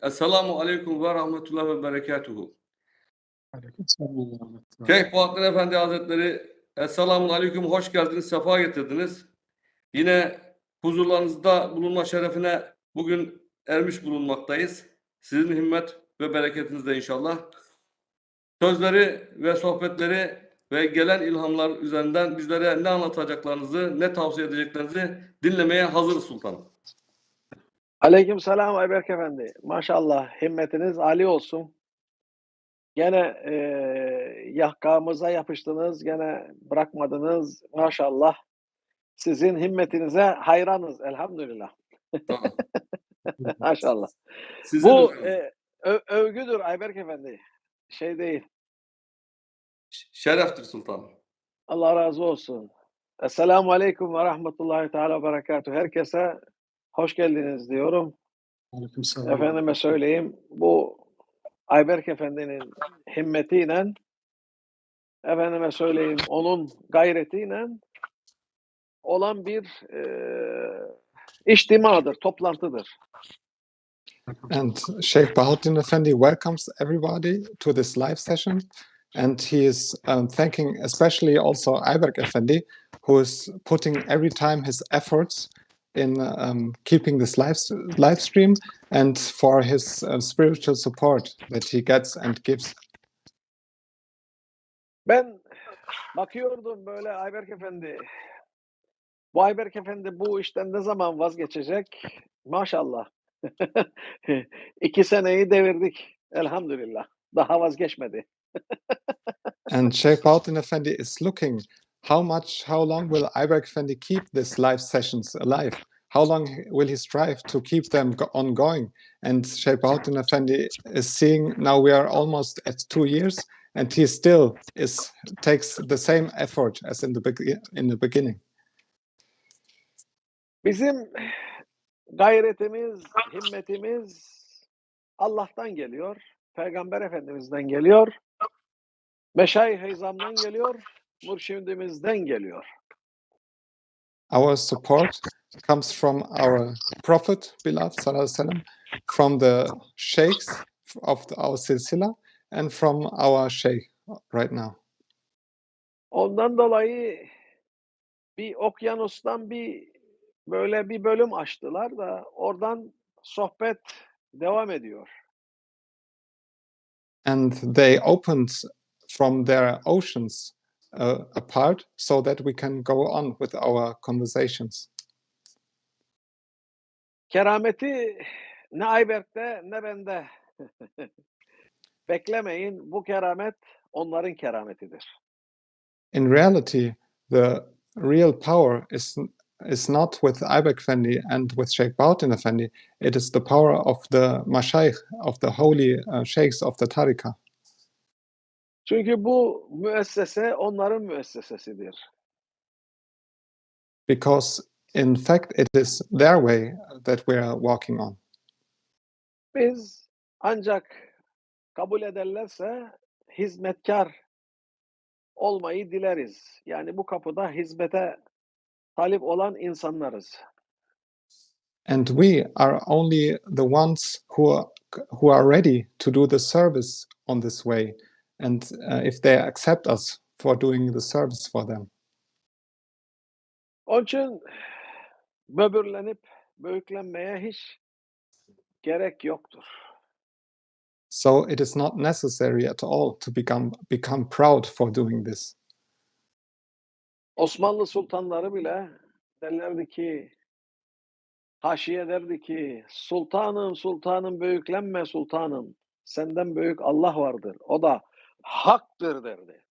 Esselamu Aleyküm ve Rahmetullah ve Berekatuhu. Aleykümselam ve rahmetullah. Şeyh Bahauddin Efendi Hazretleri, Esselamu Aleyküm, hoş geldiniz, sefa getirdiniz. Yine huzurlarınızda bulunma şerefine bugün ermiş bulunmaktayız. Sizin himmet ve bereketinizle inşallah. Sözleri ve sohbetleri ve gelen ilhamlar üzerinden bizlere ne anlatacaklarınızı, ne tavsiye edeceklerinizi dinlemeye hazırız sultanım. Aleykümselam Ayberk Efendi. Maşallah himmetiniz âli olsun. Gene yahkamıza yapıştınız, gene bırakmadınız. Maşallah. Sizin himmetinize hayranız elhamdülillah. Tamam. Maşallah. Sizin Bu efendim. övgüdür Ayberk Efendi. Şey değil. Şereftir sultanım. Allah razı olsun. Esselamu Aleyküm ve Rahmetullahi Teala ve Berekatuhu. Herkese hoş geldiniz diyorum. Aleykümselam. Efendime söyleyeyim, bu Ayberk Efendi'nin himmetiyle, efendime söyleyeyim, onun gayretiyle olan bir içtimadır, toplantıdır. And Sheikh Bahauddin Effendi welcomes everybody to this live session. And he is thanking especially also Ayberk Effendi, who is putting every time his efforts in keeping this live stream and for his spiritual support that he gets and gives. Ben bakıyordum böyle Ayberk Efendi, bu Ayberk Efendi bu işten ne zaman vazgeçecek? Maşallah. 2 seneyi devirdik elhamdülillah. Daha vazgeçmedi. And Sheikh Bahauddin Effendi is looking how long will Ayberk Effendi keep these live sessions alive? How long will he strive to keep them ongoing? And Sheikh Bahauddin Effendi is seeing now we are almost at 2 years, and he still takes the same effort as in the beginning. Bizim gayretimiz, himmetimiz Allah'tan geliyor, Peygamber Efendimiz'den geliyor, Meşayih-i İzam'dan geliyor, mürşidimizden geliyor. Our support comes from our Prophet, beloved Sallallahu Alaihi Wasallam, from the sheikhs of our silsila, and from our sheikh right now. Ondan dolayı bir okyanustan böyle bir bölüm açtılar da oradan sohbet devam ediyor. And they opened from their oceans apart so that we can go on with our conversations. Kerameti ne Ayberk'te ne bende. Beklemeyin, bu keramet onların kerametidir. In reality, the real power is not with Ayberk Effendi and with Sheikh Bahauddin Effendi. It is the power of the mashayikh, of the holy sheikhs of the tariqah. Çünkü bu müessese onların müessesesidir. Because in fact it is their way that we are walking on. Biz ancak kabul ederlerse hizmetkar olmayı dileriz. Yani bu kapıda hizmete talip olan insanlarız. And we are only the ones who are ready to do the service on this way. And if they accept us for doing the service for them. Onun için böbürlenip büyüklenmeye hiç gerek yoktur. So it is not necessary at all to become proud for doing this. Osmanlı sultanları bile derlerdi ki, haşiye derdi ki, sultanım büyüklenme sultanım. Senden büyük Allah vardır. O da haktır derdi.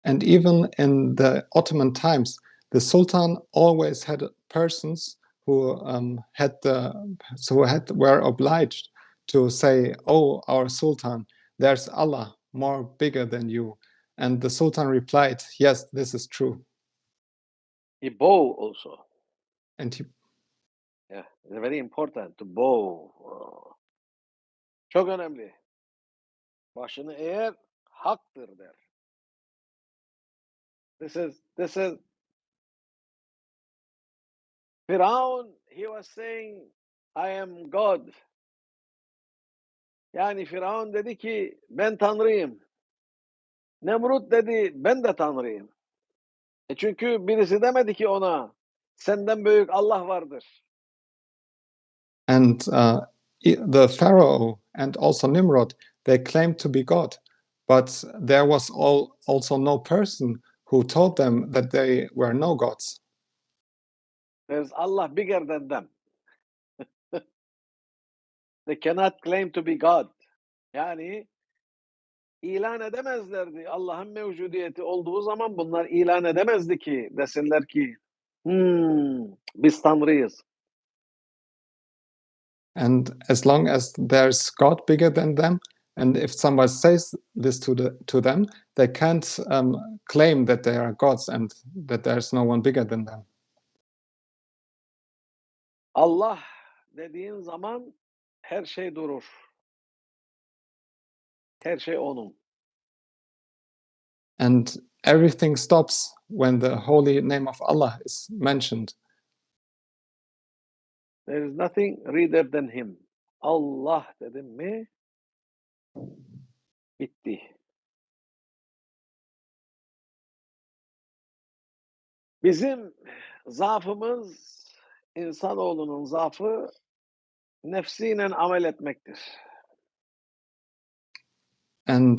And even in the Ottoman times, the Sultan always had persons who were obliged to say, "Oh, our Sultan, there's Allah more bigger than you." And the Sultan replied, "Yes, this is true." He bow also. And he Yeah, it's very important to bow. Çok önemli. Başını eğer haktır der. This is Pharaoh, he was saying, I am God. Yani Firavun dedi ki ben Tanrıyım. Nemrut dedi ben de Tanrıyım. Çünkü birisi demedi ki ona senden büyük Allah vardır. And the Pharaoh and also Nimrod, they claimed to be God, but there was also no person who told them that they were no gods. There's Allah bigger than them. They cannot claim to be God. Yani ilan edemezlerdi. Allah'ın mevcudiyeti olduğu zaman bunlar ilan edemezdi ki desinler ki biz Tanrıyız. And as long as there's God bigger than them, and if somebody says this to them, they can't claim that they are gods and that there's no one bigger than them. Allah dediğin zaman her şey durur. Her şey onun. And everything stops when the holy name of Allah is mentioned. There is nothing greater than him. Allah dedim mi bitti. Bizim zaafımız, insanoğlunun zaafı nefsiyle amel etmektir. And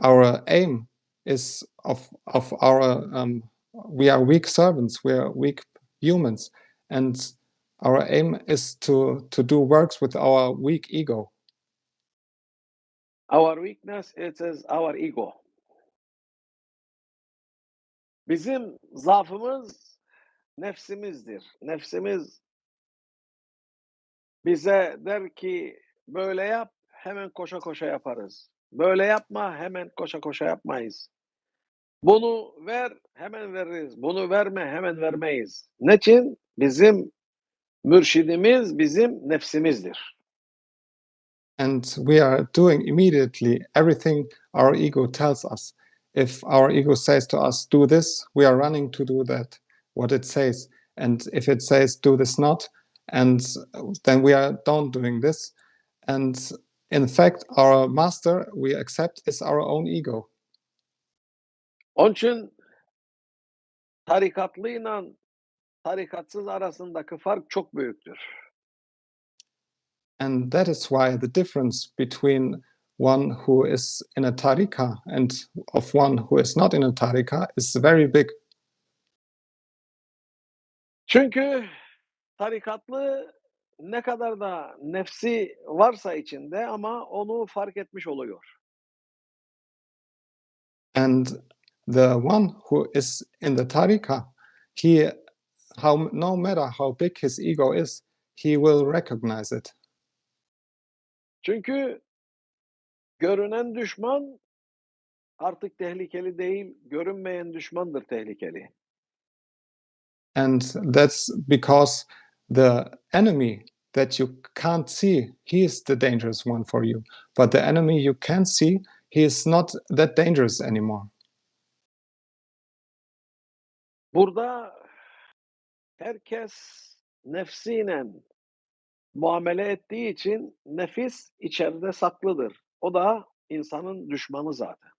our aim is of our we are weak servants, we are weak humans, and our aim is to do works with our weak ego. Our weakness it is our ego. Bizim zaafımız nefsimizdir. Nefsimiz bize der ki böyle yap, hemen koşa koşa yaparız. Böyle yapma, hemen koşa koşa yapmayız. Bunu ver, hemen veririz. Bunu verme, hemen vermeyiz. Niçin? Bizim mürşidimiz bizim nefsimizdir. And we are doing immediately everything our ego tells us. If our ego says to us, do this, we are running to do that, what it says. And if it says, do this not, and then we are don't doing this. And in fact, our master we accept is our own ego. Onun için tarikatlıyla tarikatsız arasındaki fark çok büyüktür. And that is why the difference between one who is in a tarika and of one who is not in a tarika is very big. Çünkü tarikatlı ne kadar da nefsi varsa içinde ama onu fark etmiş oluyor. And the one who is in the tarika, no matter how big his ego is, he will recognize it. Çünkü görünen düşman artık tehlikeli değil, görünmeyen düşmandır tehlikeli. And that's because the enemy that you can't see, he is the dangerous one for you. But the enemy you can see, he is not that dangerous anymore. Burada herkes nefsiyle muamele ettiği için nefis içeride saklıdır. O da insanın düşmanı zaten.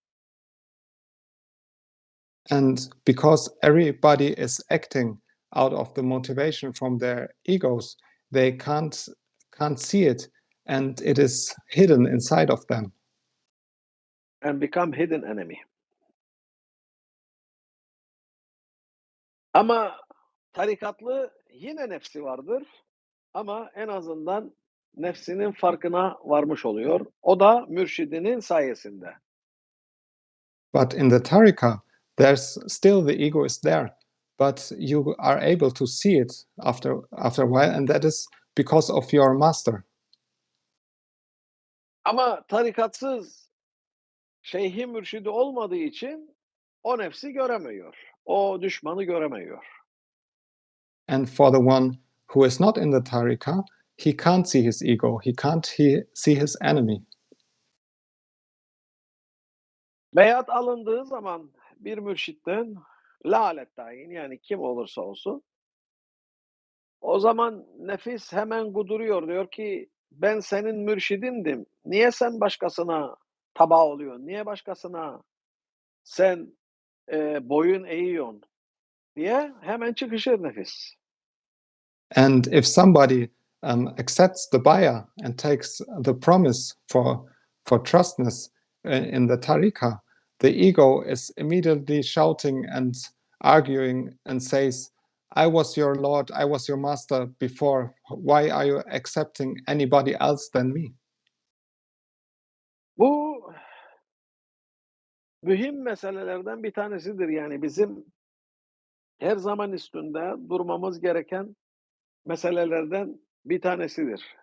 And because everybody is acting out of the motivation from their egos, they can't see it, and it is hidden inside of them. And become hidden enemy. Ama tarikatlı yine nefsi vardır. Ama en azından nefsinin farkına varmış oluyor. O da mürşidinin sayesinde. But in the tarika, there's still the ego is there, but you are able to see it after a while, and that is because of your master. Ama tarikatsız şeyhi mürşidi olmadığı için o nefsi göremiyor. O düşmanı göremiyor. And for the one who is not in the tarika, he can't see his ego, he can't see his enemy. Beyat alındığı zaman bir mürşitten lalet tayin yani kim olursa olsun o zaman nefis hemen guduruyor diyor ki ben senin mürşidindim. Niye sen başkasına taba oluyorsun? Niye başkasına sen boyun eğiyorsun diye hemen çıkışır nefis. And if somebody accepts the bayah and takes the promise for trustness in the tariqah, the ego is immediately shouting and arguing and says, I was your Lord, I was your master before. Why are you accepting anybody else than me? Bu mühim meselelerden bir tanesidir. Yani bizim her zaman üstünde durmamız gereken meselelerden bir tanesidir.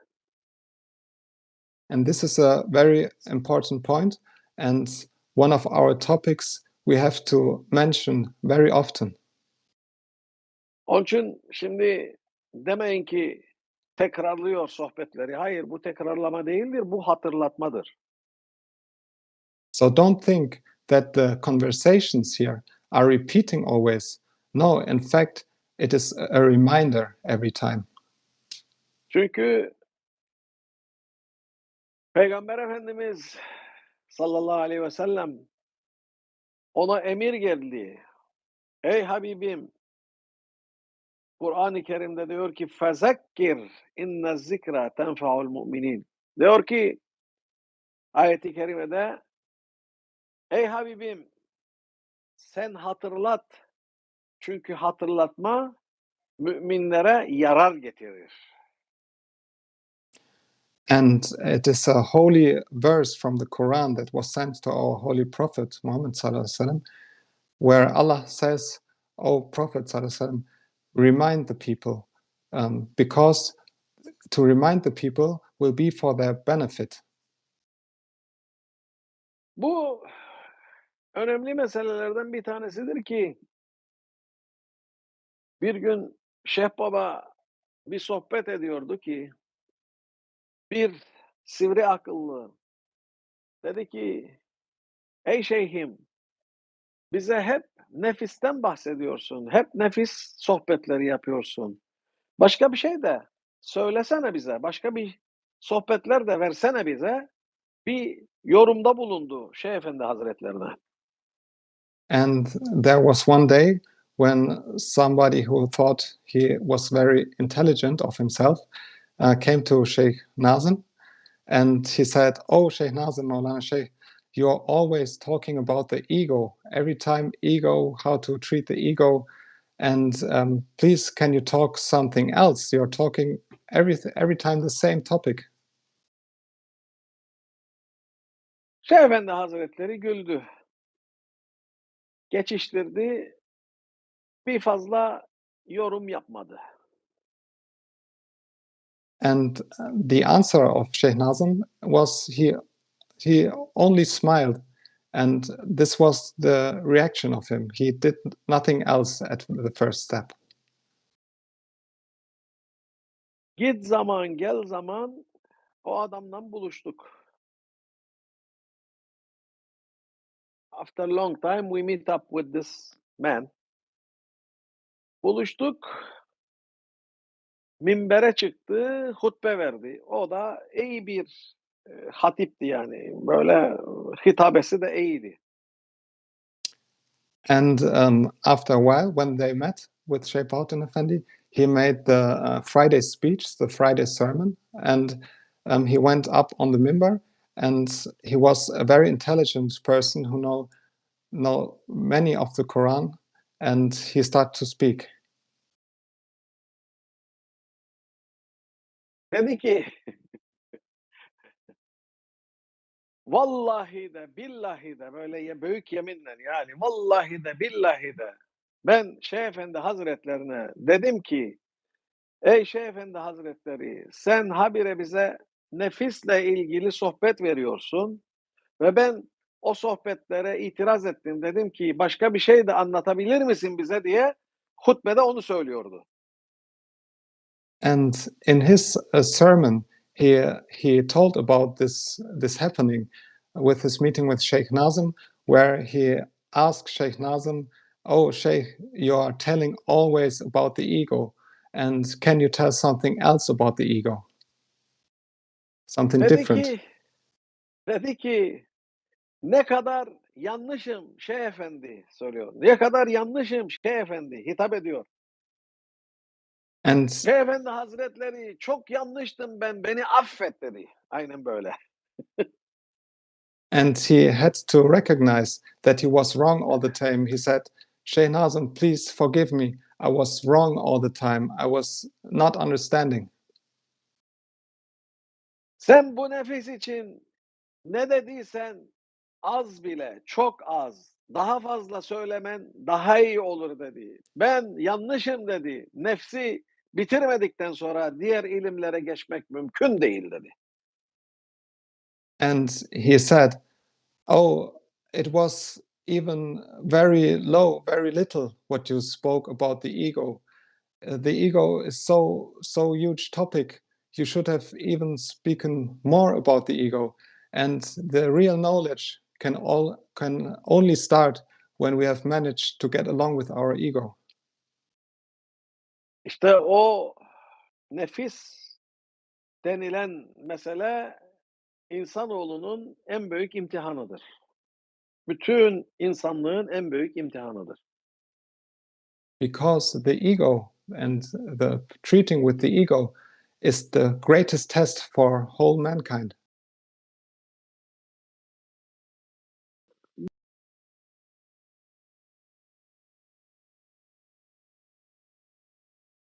And this is a very important point and one of our topics we have to mention very often. Onun için şimdi demeyin ki tekrarlıyor sohbetleri. Hayır, bu tekrarlama değildir, bu hatırlatmadır. So don't think that the conversations here are repeating always. No, in fact, it is a reminder every time. Çünkü Peygamber Efendimiz sallallahu aleyhi ve sellem ona emir geldi. Ey Habibim, Kur'an-ı Kerim'de diyor ki fezekkir inne zikra tenfa'ul mu'minin. Diyor ki ayet-i kerimede ey Habibim sen hatırlat. Çünkü hatırlatma müminlere yarar getirir. And it is a holy verse from the Quran that was sent to our holy prophet Muhammad sallallahu alaihi wasallam, where Allah says, "O Prophet sallallahu alaihi wasallam, remind the people, because to remind the people will be for their benefit." Bu önemli meselelerden bir tanesidir ki bir gün Şeyh Baba bir sohbet ediyordu ki bir sivri akıllı dedi ki ey şeyhim bize hep nefisten bahsediyorsun. Hep nefis sohbetleri yapıyorsun. Başka bir şey de söylesene bize. Başka bir sohbetler de versene bize. Bir yorumda bulundu Şeyh Efendi Hazretlerine. And there was one day when somebody who thought he was very intelligent of himself came to Sheikh Nazim and he said, "Oh, Sheikh Nazim, Maulana Sheikh, you're always talking about the ego. Every time ego, how to treat the ego. And please, can you talk something else? You're talking every time the same topic." Şeyh Efendi Hazretleri güldü. Geçiştirdi. Bir fazla yorum yapmadı. And the answer of Sheikh Nazim was he only smiled, and this was the reaction of him. He did nothing else at the first step. Git zaman gel zaman o adamla buluştuk. After a long time we meet up with this man. Buluştuk. Minbere çıktı, hutbe verdi. O da iyi bir hatipti yani. Böyle hitabesi de iyiydi. And after a while, when they met with Sheikh Bahauddin Effendi, he made the Friday speech, the Friday sermon, and he went up on the mimbar, and he was a very intelligent person who know many of the Quran, and he started to speak. Dedi ki vallahi de billahi de böyle büyük yeminle yani vallahi de billahi de ben Şeyh Efendi Hazretlerine dedim ki ey Şeyh Efendi Hazretleri sen habire bize nefisle ilgili sohbet veriyorsun ve ben o sohbetlere itiraz ettim. Dedim ki başka bir şey de anlatabilir misin bize diye hutbede onu söylüyordu. And in his sermon, he told about this happening with his meeting with Sheikh Nazim, where he asked Sheikh Nazim, "Oh, Sheikh, you are telling always about the ego, and can you tell something else about the ego?" something Dedi different. ki ne kadar yanlışım Şeyh Efendi soruyor. Ne kadar yanlışım Şeyh Efendi hitap ediyor. And Şeyh Efendi Hazretleri çok yanlıştım ben beni affet dedi. Aynen böyle. and he had to recognize that he was wrong all the time. He said, Sheikh Nazim, please forgive me. I was wrong all the time. I was not understanding. Sen bu nefis için ne dediysen az bile, çok az, daha fazla söylemen daha iyi olur dedi. Ben yanlışım dedi. Nefsi bitirmedikten sonra diğer ilimlere geçmek mümkün değil dedi. And he said, oh, it was even very low, very little what you spoke about the ego. The ego is so huge topic. You should have even spoken more about the ego. And the real knowledge can only start when we have managed to get along with our ego. İşte o nefis denilen mesele insanoğlunun en büyük imtihanıdır. Bütün insanlığın en büyük imtihanıdır. Because the ego and the treating with the ego is the greatest test for whole mankind.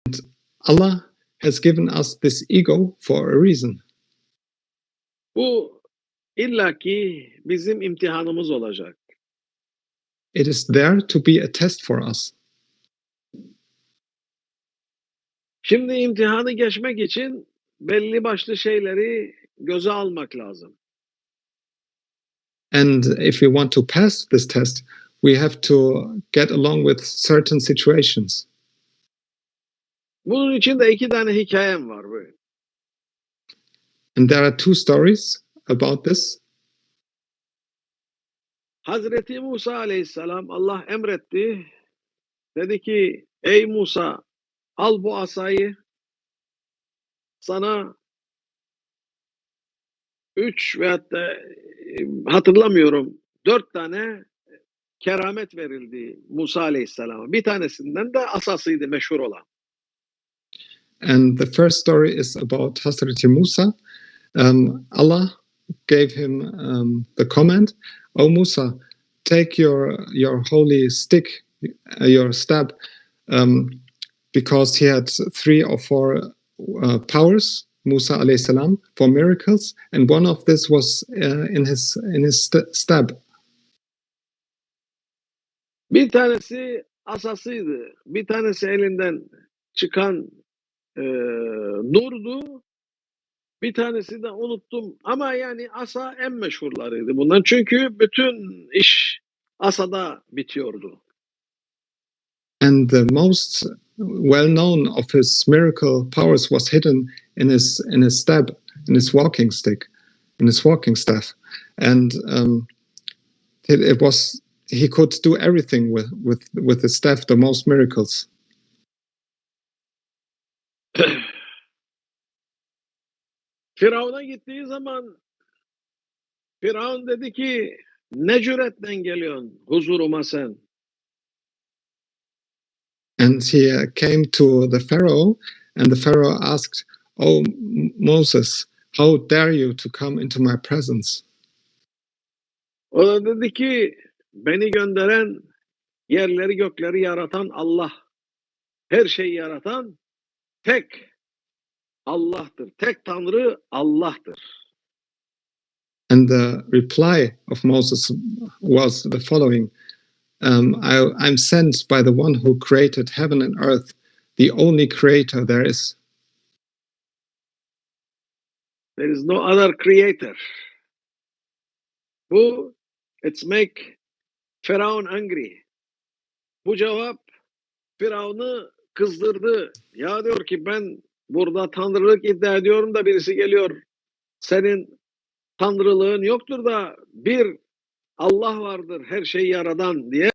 And Allah has given us this ego for a reason. Bu illaki bizim imtihanımız olacak. It is there to be a test for us. Şimdi imtihanı geçmek için belli başlı şeyleri göze almak lazım. And if we want to pass this test, we have to get along with certain situations. Bunun için de iki tane hikayem var böyle. And there are two stories about this. Hazreti Musa aleyhisselam Allah emretti. Dedi ki ey Musa al bu asayı sana 3 veyahut da hatırlamıyorum 4 tane keramet verildi Musa aleyhisselama. Bir tanesinden de asasıydı meşhur olan. And the first story is about Hazreti Musa. Allah gave him the command, "Oh Musa, take your holy stick, your stab, because he had 3 or 4 powers, Musa alayhi salam, for miracles, and one of this was in his stab. Bir tanesi asasıydı. Bir tanesi elinden çıkan nurdu. Bir tanesi de unuttum. Ama yani asa en meşhurlarıydı bundan. Çünkü bütün iş asada bitiyordu. And the most well-known of his miracle powers was hidden in his stab, in his walking stick, in his walking staff, and it was he could do everything with the staff, the most miracles. Firavun'a gittiği zaman Firavun dedi ki ne cüretle geliyorsun huzuruma sen? And he came to the Pharaoh, and the Pharaoh asked, "Oh Moses, how dare you to come into my presence?" O da dedi ki beni gönderen yerleri gökleri yaratan Allah. Her şeyi yaratan tek Allah'tır. Tek Tanrı Allah'tır. And the reply of Moses was the following: I'm sent by the one who created heaven and earth, the only creator there is. There is no other creator. Bu it's make Pharaoh angry. Bu cevap Firavun'u kızdırdı. Ya diyor ki ben burada tanrılık iddia ediyorum da birisi geliyor. Senin tanrılığın yoktur da bir Allah vardır her şeyi yaradan diye.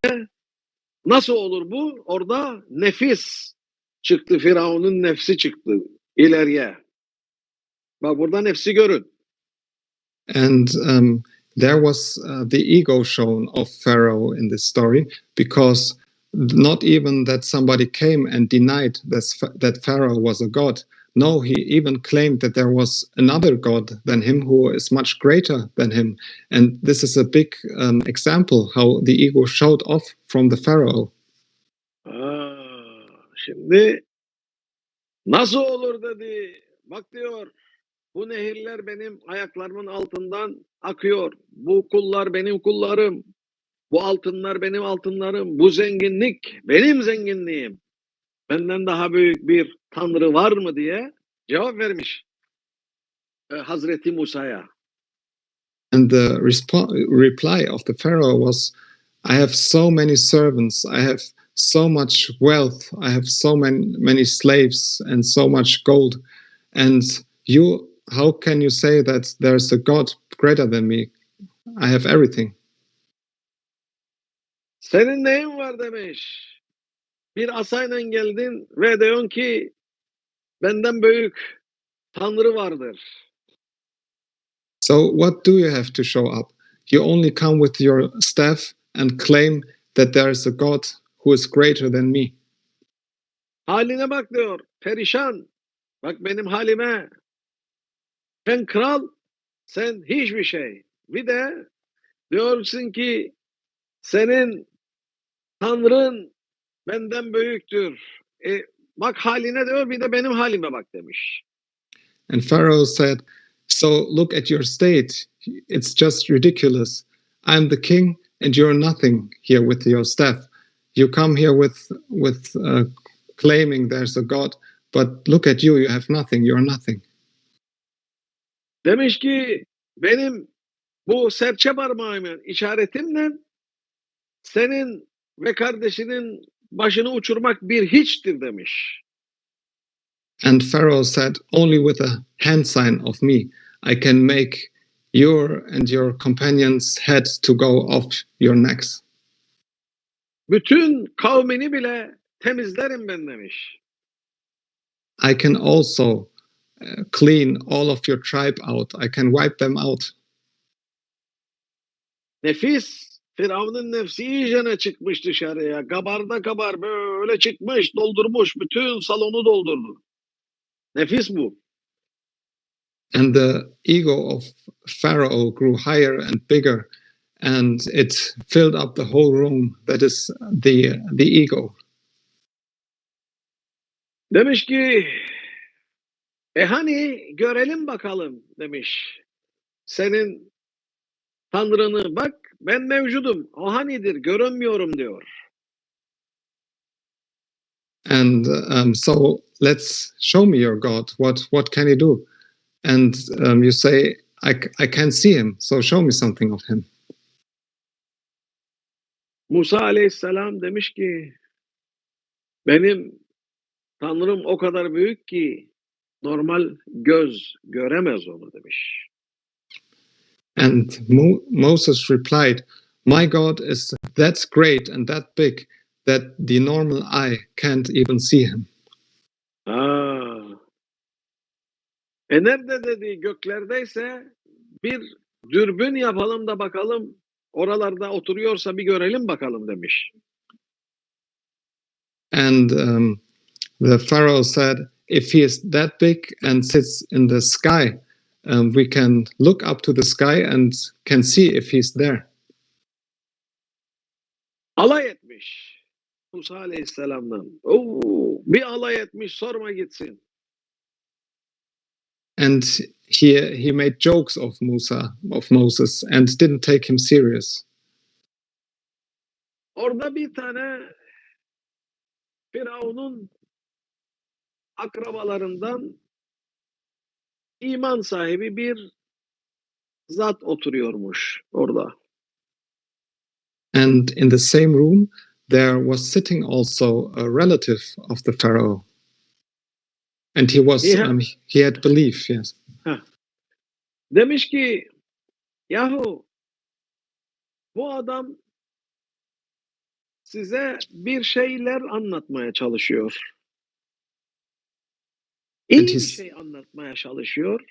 Nasıl olur bu? Orada nefis çıktı. Firavun'un nefsi çıktı ileriye. Bak burada nefsi görün. And there was the ego shown of Pharaoh in this story, because not even that somebody came and denied that Pharaoh was a god. No, he even claimed that there was another god than him who is much greater than him. And this is a big example how the ego showed off from the Pharaoh. Şimdi nasıl olur dedi. Bak diyor, bu nehirler benim ayaklarımın altından akıyor. Bu kullar benim kullarım. Bu altınlar benim altınlarım. Bu zenginlik benim zenginliğim. Benden daha büyük bir tanrı var mı diye cevap vermiş Hazreti Musa'ya. And the reply of the Pharaoh was, I have so many servants, I have so much wealth, I have so many slaves and so much gold. And you, how can you say that there's a God greater than me? I have everything. Senin neyin var demiş. Bir asayla geldin ve diyorsun ki benden büyük tanrı vardır. So what do you have to show up? You only come with your staff and claim that there is a God who is greater than me. Haline bak diyor, perişan. Bak benim halime. Ben kral, sen hiçbir şey. Bir de diyorsun ki senin tanrın benden büyüktür. Bak haline diyor, bir de benim halime bak demiş. And Pharaoh said, so look at your state. It's just ridiculous. I'm the king and you're nothing here with your staff. You come here with claiming there's a God, but look at you, you have nothing, you're nothing. Demiş ki benim bu serçe parmağımın işaretimle senin ve kardeşinin başını uçurmak bir hiçtir demiş. And Pharaoh said, only with a hand sign of me, I can make your and your companions' head to go off your necks. Bütün kavmini bile temizlerim ben demiş. I can also clean all of your tribe out. I can wipe them out. Nefis, Firavun'un nefsi iyicene çıkmış dışarıya. Kabarda kabar böyle çıkmış, doldurmuş, bütün salonu doldurdu. Nefis bu. And the ego of Pharaoh grew higher and bigger, and it filled up the whole room. That is the ego. Demiş ki, hani görelim bakalım demiş. Senin tanrını bak, ben mevcudum. O hanidir, görünmüyorum diyor. And so let's show me your God. What can he do? And you say, I can't see him, so show me something of him. Musa aleyhisselam demiş ki, benim tanrım o kadar büyük ki normal göz göremez onu demiş. And Moses replied, my God is that great and that big that the normal eye can't even see him. Nerede dedi, göklerdeyse bir dürbün yapalım da bakalım, oralarda oturuyorsa bir görelim bakalım demiş. And the Pharaoh said, if he is that big and sits in the sky, we can look up to the sky and can see if he's there. Alay etmiş Musa aleyhisselamdan. Bir alay etmiş, sorma gitsin. And he made jokes of Moses, and didn't take him serious. Orada bir tane Firavun'un akrabalarından iman sahibi bir zat oturuyormuş orada. And in the same room, there was sitting also a relative of the Pharaoh. And he had belief, yes. Demiş ki, yahu bu adam size bir şeyler anlatmaya çalışıyor. İyi bir şey anlatmaya çalışıyor.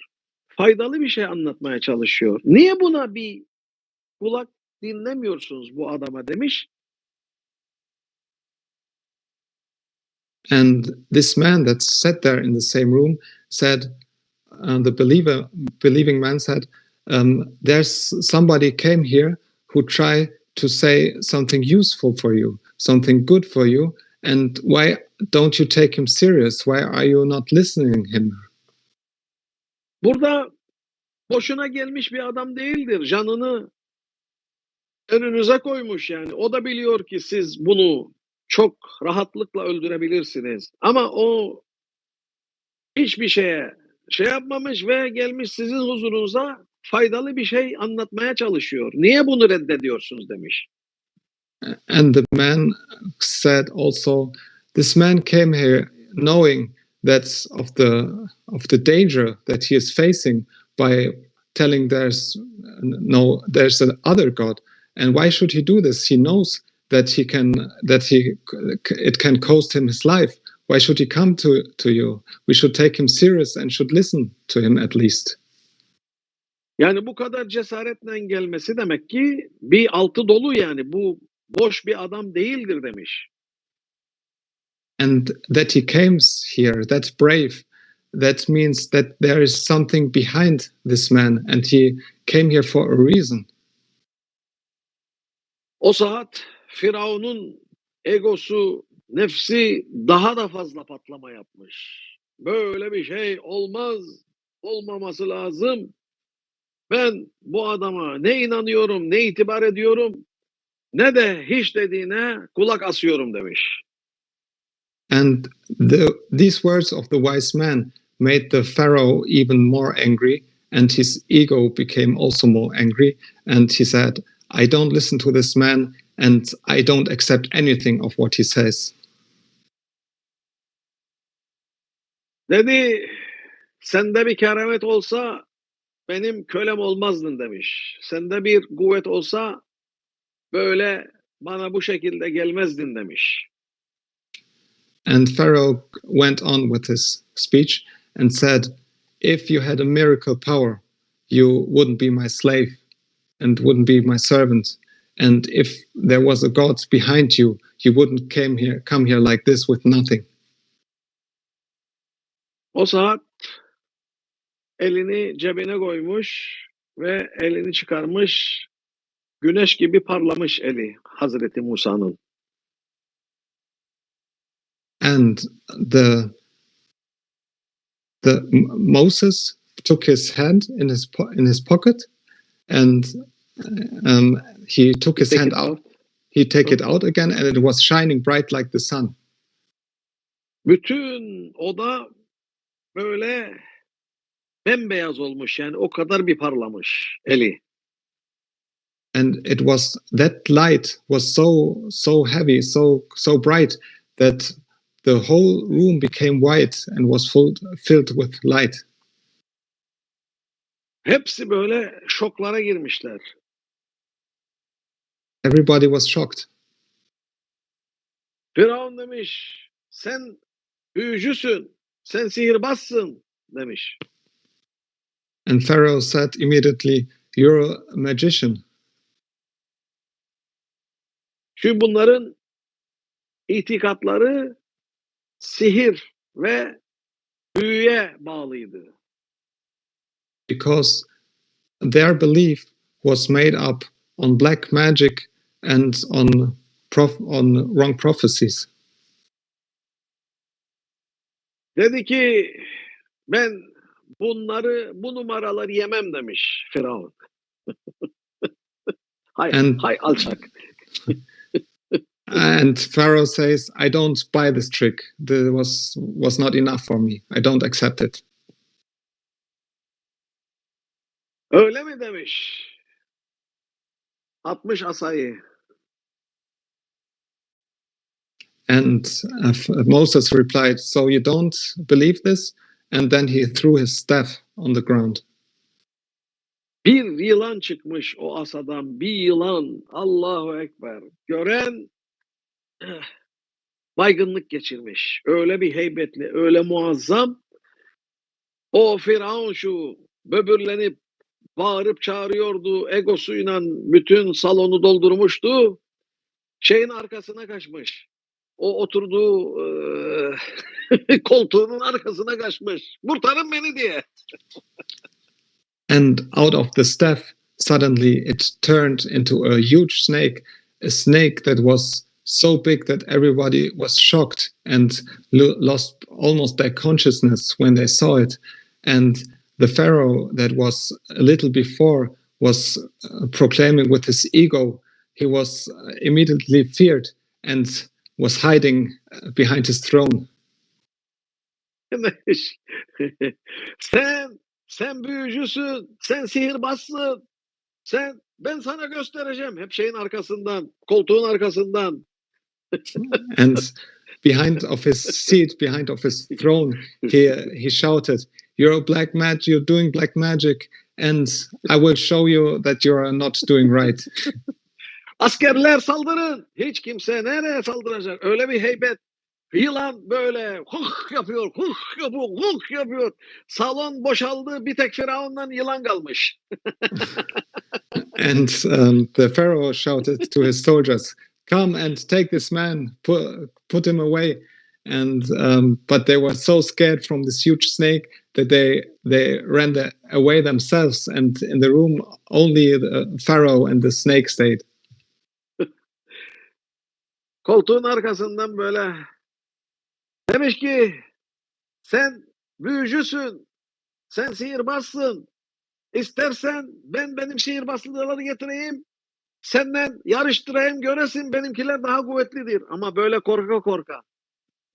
faydalı bir şey anlatmaya çalışıyor. Niye buna bir kulak dinlemiyorsunuz bu adama demiş. And this man that sat there in the same room said, the believing man said, there's somebody came here who tried to say something useful for you, something good for you, and why don't you take him serious? Why are you not listening him? Burada boşuna gelmiş bir adam değildir. Canını önünüze koymuş yani. O da biliyor ki siz bunu çok rahatlıkla öldürebilirsiniz. Ama o hiçbir şeye şey yapmamış ve gelmiş sizin huzurunuza faydalı bir şey anlatmaya çalışıyor. Niye bunu reddediyorsunuz demiş. And the man said also, this man came here knowing that of the danger that he is facing by telling there's another God. And why should he do this? He knows that it can cost him his life. Why should he come to you? We should take him serious and should listen to him at least. Yani bu kadar cesaretle gelmesi demek ki bir altı dolu yani. Bu boş bir adam değildir demiş. And that he came here, that brave, that means that there is something behind this man and he came here for a reason. O saat Firavun'un egosu, nefsi daha da fazla patlama yapmış. Böyle bir şey olmaz, olmaması lazım. Ben bu adama ne inanıyorum, ne itibar ediyorum, ne de hiç dediğine kulak asıyorum demiş. And these words of the wise man made the Pharaoh even more angry, and his ego became also more angry. And he said, I don't listen to this man, and I don't accept anything of what he says. Dedi, sende bir keramet olsa benim kölem olmazdın demiş. Sende bir kuvvet olsa böyle bana bu şekilde gelmezdin demiş. And Pharaoh went on with his speech and said, if you had a miracle power, you wouldn't be my slave and wouldn't be my servant. And if there was a God behind you, you wouldn't come here like this with nothing. O saat elini cebine koymuş ve elini çıkarmış. Güneş gibi parlamış eli Hazreti Musa'nın. And the Moses took his hand in his pocket, and he took his hand out. He take it out again, and it was shining bright like the sun. Bütün oda böyle bembeyaz olmuş yani o kadar bir parlamış eli. And that light was so heavy, so bright that the whole room became white and was filled with light. Hepsi böyle şoklara girmişler. Everybody was shocked. Firavun demiş, sen büyücüsün, sen sihirbazsın demiş. And Pharaoh said immediately, you're a magician. Çünkü bunların itikatları sihir ve büyüye bağlıydı. Because their belief was made up on black magic and on wrong prophecies. Dedi ki ben bu numaraları yemem demiş Firavun. hay alçak. And Pharaoh says, I don't buy this trick. This was not enough for me. I don't accept it. Öyle mi demiş? Atmış asayı. And Moses replied, so you don't believe this? And then he threw his staff on the ground. Bir yılan çıkmış o asadan, bir yılan. Allahu Ekber. Gören baygınlık geçirmiş. Öyle bir heybetli, öyle muazzam. O Firavun şu böbürlenip bağırıp çağırıyordu. Egosuyla bütün salonu doldurmuştu. Şeyin arkasına kaçmış. O oturduğu koltuğunun arkasına kaçmış. Kurtarın beni diye. And out of the staff, suddenly it turned into a huge snake, a snake that was so big that everybody was shocked and lost almost their consciousness when they saw it. And the Pharaoh that was a little before was proclaiming with his ego, he was immediately feared and was hiding behind his throne. Sen büyücüsün, sen sihirbazsın, ben sana göstereceğim. Hep şeyin arkasından, koltuğun arkasından. And behind of his seat, behind of his throne, he shouted, you're doing black magic, and I will show you that you are not doing right." Askerler saldırın. Hiç kimse nereye saldıracak? Öyle bir heybet. Yılan böyle hıh yapıyor, hıh yapıyor, hıh yapıyor. Salon boşaldı, bir tek Firavun'dan yılan kalmış. And the Pharaoh shouted to his soldiers, "Come and take this man, put him away." And but they were so scared from this huge snake that they ran away themselves. And in the room, only the Pharaoh and the snake stayed. Koltuğun arkasından böyle demiş ki sen büyücüsün, sen sihirbazsın. İstersen benim sihirbazlıkları getireyim, senden yarıştırayım, göresin benimkiler daha kuvvetlidir. Ama böyle korka korka.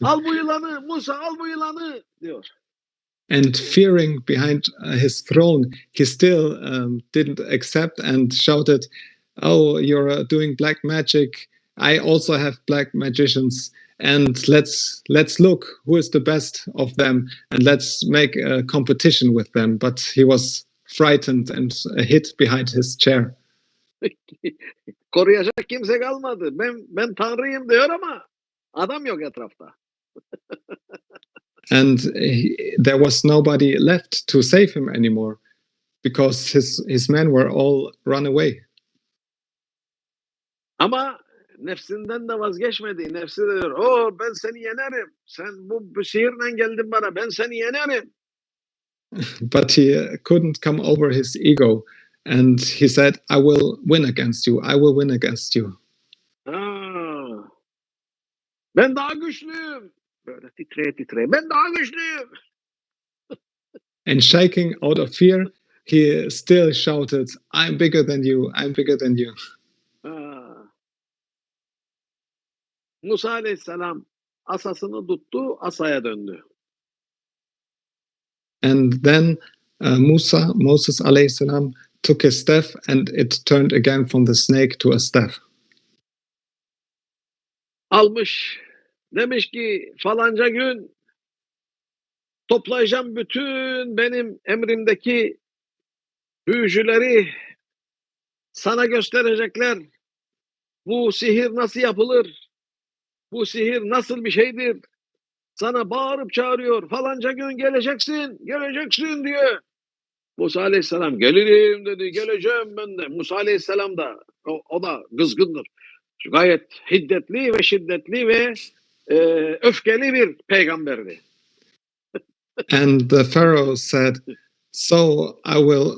Al bu yılanı Musa, al bu yılanı diyor. And fearing behind his throne, he still didn't accept and shouted, "Oh, you're doing black magic. I also have black magicians, and let's look who is the best of them, and let's make a competition with them." But he was frightened and hid behind his chair. Koruyacak kimse kalmadı. Ben tanrıyım diyor ama adam yok etrafta. And there was nobody left to save him anymore, because his men were all run away. Ama nefsinden de vazgeçmedi. Nefsi de diyor, "Oh, ben seni yenerim. Sen bu sihirle geldin bana. Ben seni yenerim." But he couldn't come over his ego, and he said, "I will win against you. I will win against you." Ha, ben daha güçlüyüm. Böyle titreye titreye. Ben daha güçlüyüm. And shaking out of fear, he still shouted, "I'm bigger than you. I'm bigger than you." Ha. Musa aleyhisselam asasını tuttu, asaya döndü. And then Moses alayhi salam took his staff, and it turned again from the snake to a staff. Almış. Demiş ki falanca gün toplayacağım bütün benim emrimdeki büyücüleri, sana gösterecekler. Bu sihir nasıl yapılır? Bu sihir nasıl bir şeydir? Sana bağırıp çağırıyor. Falanca gün geleceksin diyor. Musa aleyhisselam gelirim dedi, geleceğim ben de. Musa aleyhisselam da o da kızgındır. Gayet hiddetli ve şiddetli ve öfkeli bir peygamberdi. And the Pharaoh said, "So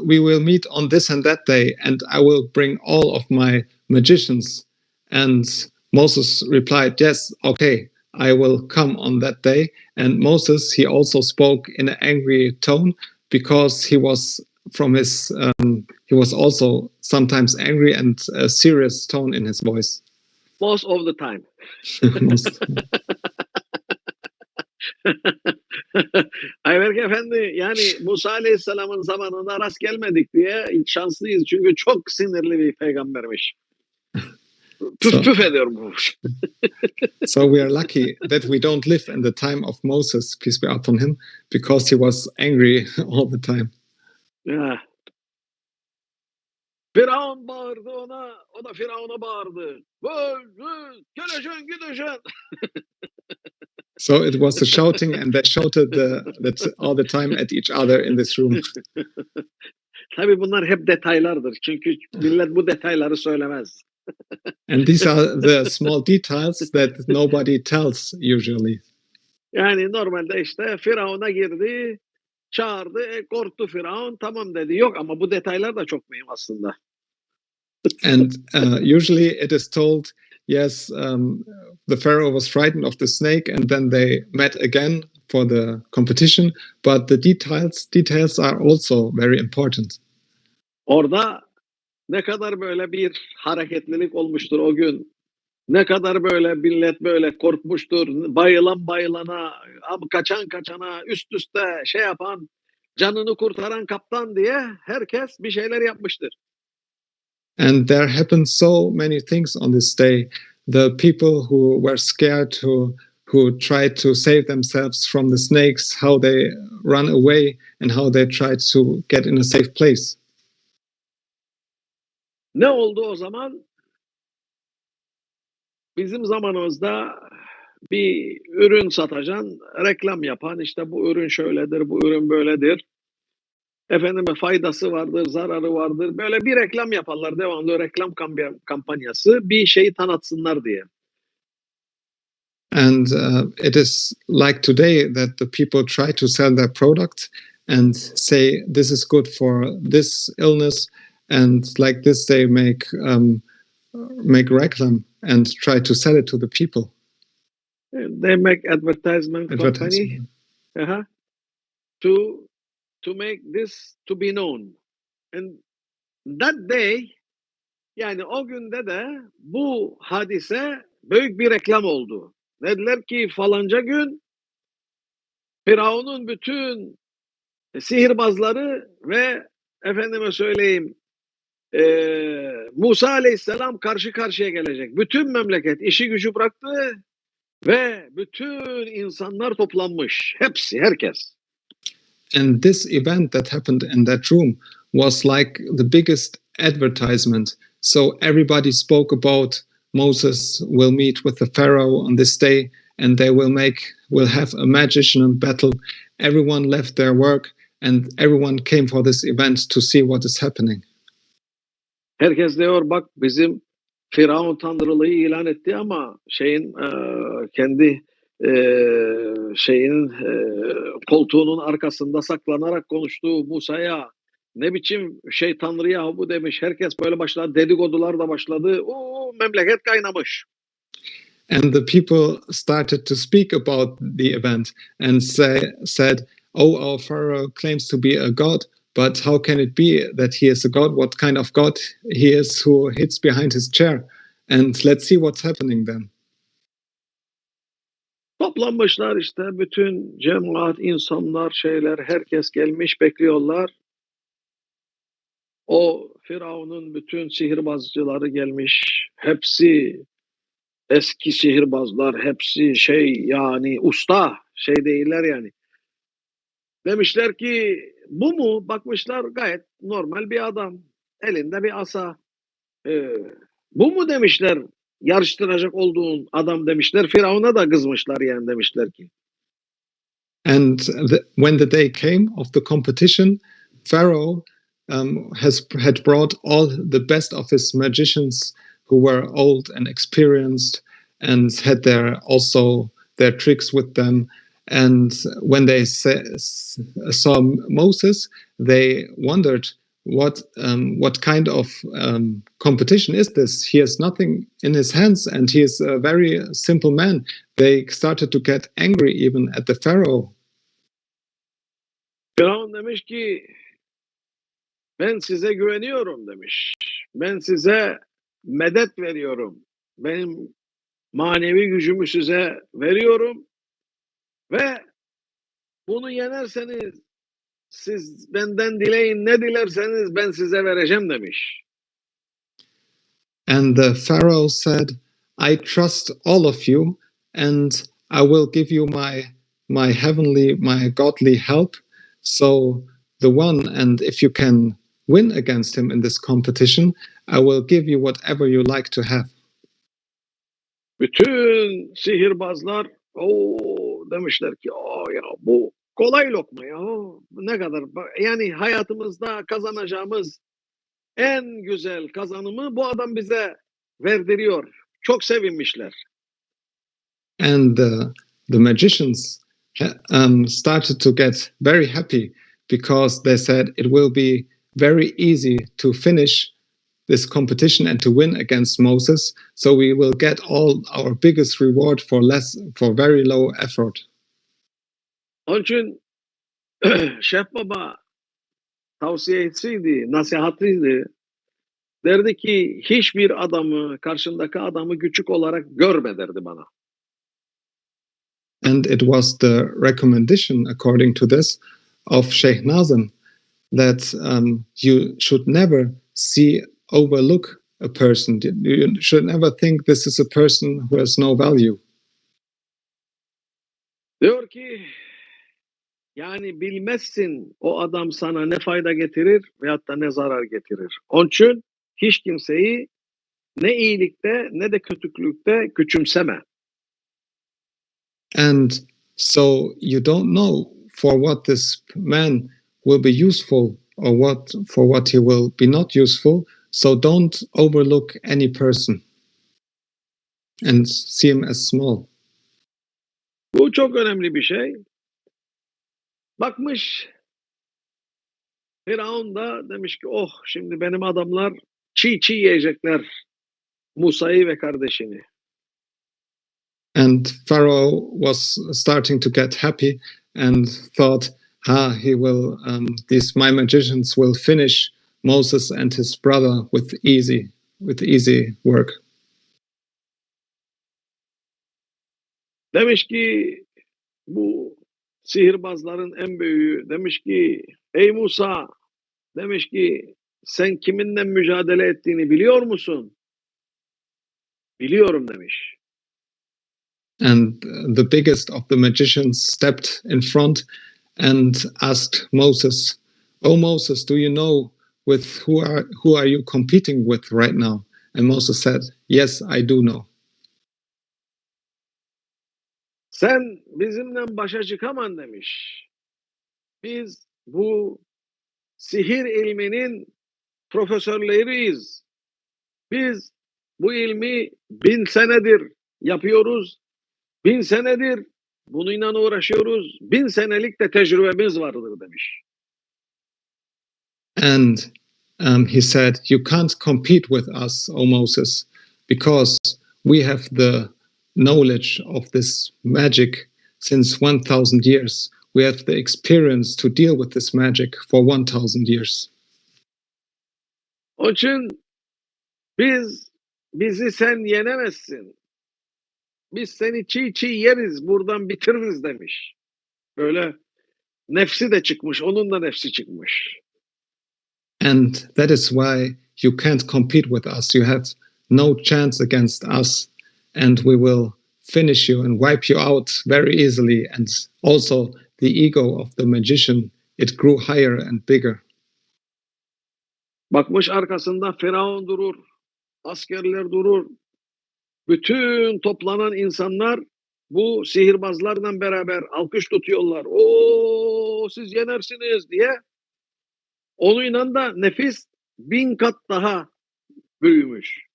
we will meet on this and that day, and I will bring all of my magicians." And Moses replied, "Yes, okay, I will come on that day." And Moses, he also spoke in an angry tone, because he was he was also sometimes angry, and a serious tone in his voice. Most of the time. Ayberk Efendi, yani Musa Aleyhisselam'ın zamanında rast gelmedik diye şanslıyız. Çünkü çok sinirli bir peygambermiş. Püf ediyor bu. So we are lucky that we don't live in the time of Moses, peace be upon him, because he was angry all the time. Ya. Firavun bağırdı ona, o da Firavun'a bağırdı. Geleceksin, gideceksin. So it was the shouting, and they shouted all the time at each other in this room. Tabii bunlar hep detaylardır. Çünkü millet bu detayları söylemez. And these are the small details that nobody tells usually. Yani normalde işte Firavun'a girdi, çağırdı, korktu Firavun, tamam dedi. Yok ama bu detaylar da çok mühim aslında. And usually it is told, yes, the Pharaoh was frightened of the snake, and then they met again for the competition. But the details are also very important. Orada ne kadar böyle bir hareketlilik olmuştur o gün. Ne kadar böyle millet böyle korkmuştur. Bayılan bayılana, kaçan kaçana, üst üste şey yapan, canını kurtaran kaptan diye herkes bir şeyler yapmıştır. And there happened so many things on this day. The people who were scared, who tried to save themselves from the snakes, how they run away, and how they tried to get in a safe place. Ne oldu o zaman? Bizim zamanımızda bir ürün satacaksın, reklam yapan, işte bu ürün şöyledir, bu ürün böyledir. Efendime faydası vardır, zararı vardır. Böyle bir reklam yaparlar, devamlı reklam kampanyası, bir şeyi tanıtsınlar diye. And it is like today that the people try to sell their product and say this is good for this illness, and like this they make reclam and try to sell it to the people. They make advertisement company to make this to be known. And that day, yani o günde de bu hadise büyük bir reklam oldu. Dediler ki falanca gün Firavun'un bütün sihirbazları ve efendime söyleyeyim Musa Aleyhisselam karşı karşıya gelecek. Bütün memleket işi gücü bıraktı ve bütün insanlar toplanmış. Hepsi, herkes. And this event that happened in that room was like the biggest advertisement. So everybody spoke about Moses will meet with the Pharaoh on this day, and they will have a magician battle. Everyone left their work, and everyone came for this event to see what is happening. Herkes diyor bak bizim Firavun tanrılığı ilan etti ama kendi koltuğunun arkasında saklanarak konuştuğu Musa'ya ne biçim tanrı ya bu demiş. Herkes böyle başladı, dedikodular da başladı. Memleket kaynamış. And the people started to speak about the event and said, oh, our Pharaoh claims to be a god, but how can it be that he is a god? What kind of god he is who hits behind his chair? And let's see what's happening then. Toplanmışlar işte bütün cemaat, insanlar, herkes gelmiş bekliyorlar. O Firavun'un bütün sihirbazcıları gelmiş. Hepsi eski sihirbazlar, hepsi yani usta, değiller yani. Demişler ki bu mu? Bakmışlar gayet normal bir adam. Elinde bir asa. Bu mu demişler yarıştıracak olduğun adam demişler. Firavun'a da kızmışlar yani demişler ki. And when the day came of the competition, Pharaoh had brought all the best of his magicians who were old and experienced and had their tricks with them. And when they saw Moses, they wondered what kind of competition is this? He has nothing in his hands, and he is a very simple man. They started to get angry even at the Pharaoh. Firavun demiş ki ben size güveniyorum demiş. Ben size medet veriyorum. Benim manevi gücümü size veriyorum ve bunu yenerseniz siz benden dileyin, ne dilerseniz ben size vereceğim demiş. And the Pharaoh said, I trust all of you, and I will give you my heavenly, my godly help. So and if you can win against him in this competition, I will give you whatever you like to have. Bütün sihirbazlar demişler ki ya bu kolay lokma ya. Ne kadar yani hayatımızda kazanacağımız en güzel kazanımı bu adam bize verdiriyor. Çok sevinmişler. And the magicians started to get very happy because they said it will be very easy to finish this competition and to win against Moses. So we will get all our biggest reward for very low effort. Onun için Şef Baba tavsiyesiydi, nasihatiydi. Derdi ki hiçbir adamı, karşındaki adamı küçük olarak görme derdi bana. And it was the recommendation, according to this, of Sheikh Nazim, that you should never overlook a person. You should never think this is a person who has no value. Diyor ki yani bilmezsin o adam sana ne fayda getirir veyahut da ne zarar getirir. Onun için hiç kimseyi ne iyilikte ne de kötülükte küçümseme. And so you don't know for what this man will be useful or for what he will be not useful. So don't overlook any person and see him as small. Bu çok önemli bir şey. Bakmış Firavun da demiş ki oh şimdi benim adamlar çiğ çiğ yiyecekler Musa'yı ve kardeşini. And Pharaoh was starting to get happy and thought, these my magicians will finish Moses and his brother with easy work. Demiş ki bu sihirbazların en büyüğü demiş ki ey Musa demiş ki sen kiminle mücadele ettiğini biliyor musun? Biliyorum demiş. And the biggest of the magicians stepped in front and asked Moses, "Oh Moses, do you know who are you competing with right now?" And Moses said, "Yes, I do know." Sen bizimle başa çıkaman demiş. Biz bu sihir ilminin profesörleriyiz. Biz bu ilmi 1000 senedir yapıyoruz. 1000 senedir bununla uğraşıyoruz. 1000 senelik de tecrübemiz vardır demiş. And he said, "You can't compete with us, O Moses, because we have the knowledge of this magic since 1,000 years. We have the experience to deal with this magic for 1,000 years." Onun için bizi sen yenemezsin. Biz seni çiğ çiğ yeriz, buradan bitiririz demiş. Böyle nefsi de çıkmış, onun da nefsi çıkmış. And that is why you can't compete with us. You have no chance against us, and we will finish you and wipe you out very easily. And also the ego of the magician, it grew higher and bigger. Bakmış arkasında Firavun durur, askerler durur. Bütün toplanan insanlar bu sihirbazlarla beraber alkış tutuyorlar. Oo siz yenersiniz diye. Onunla da nefis 1000 kat daha büyümüş.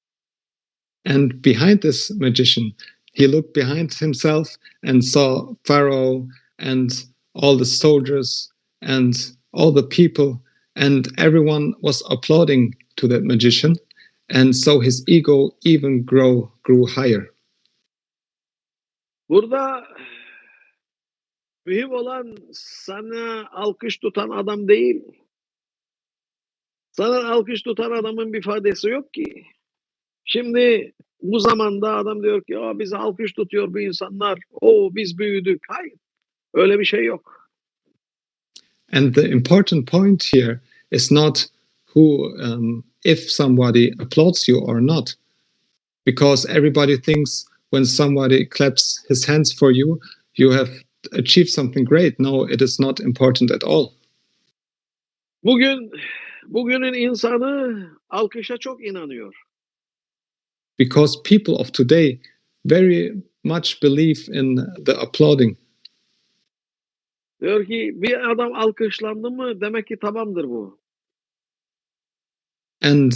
And behind this magician, he looked behind himself and saw Pharaoh and all the soldiers and all the people, and everyone was applauding to that magician. And so his ego even grew higher. Burada mühim olan sana alkış tutan adam değil. Sana alkış tutan adamın bir ifadesi yok ki. Şimdi bu zamanda adam diyor ki ya bize alkış tutuyor bu insanlar. Oo biz büyüdük. Hayır. Öyle bir şey yok. And the important point here is not if somebody applauds you or not, because everybody thinks when somebody claps his hands for you, you have achieved something great. No, it is not important at all. Bugünün insanı alkışa çok inanıyor. Because people of today very much believe in the applauding. Diyor ki bir adam alkışlandı mı demek ki tamamdır bu. And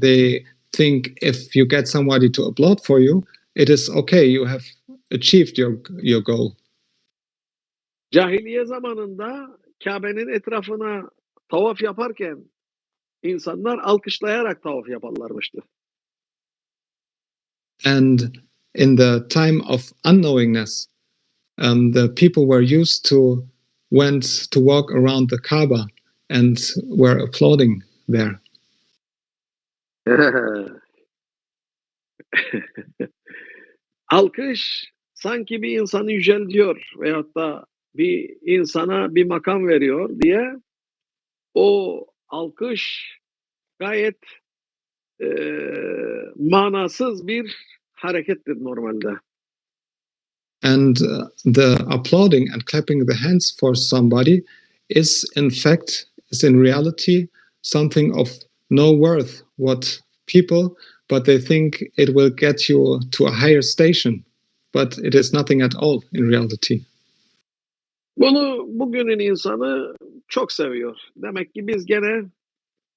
they think if you get somebody to applaud for you, it is okay, you have achieved your goal. Cahiliye zamanında Kabe'nin etrafına tavaf yaparken insanlar alkışlayarak tavaf yaparlarmıştı. And in the time of unknowingness, the people were used to went to walk around the Kaaba and were applauding there. Alkış sanki bir insanı yüceltiyor veyahut da bir insana bir makam veriyor diye o alkış gayet manasız bir harekettir normalde. And the applauding and clapping the hands for somebody is in reality something of no worth what people, but they think it will get you to a higher station, but it is nothing at all in reality. Bunu bugünün insanı çok seviyor. Demek ki biz gene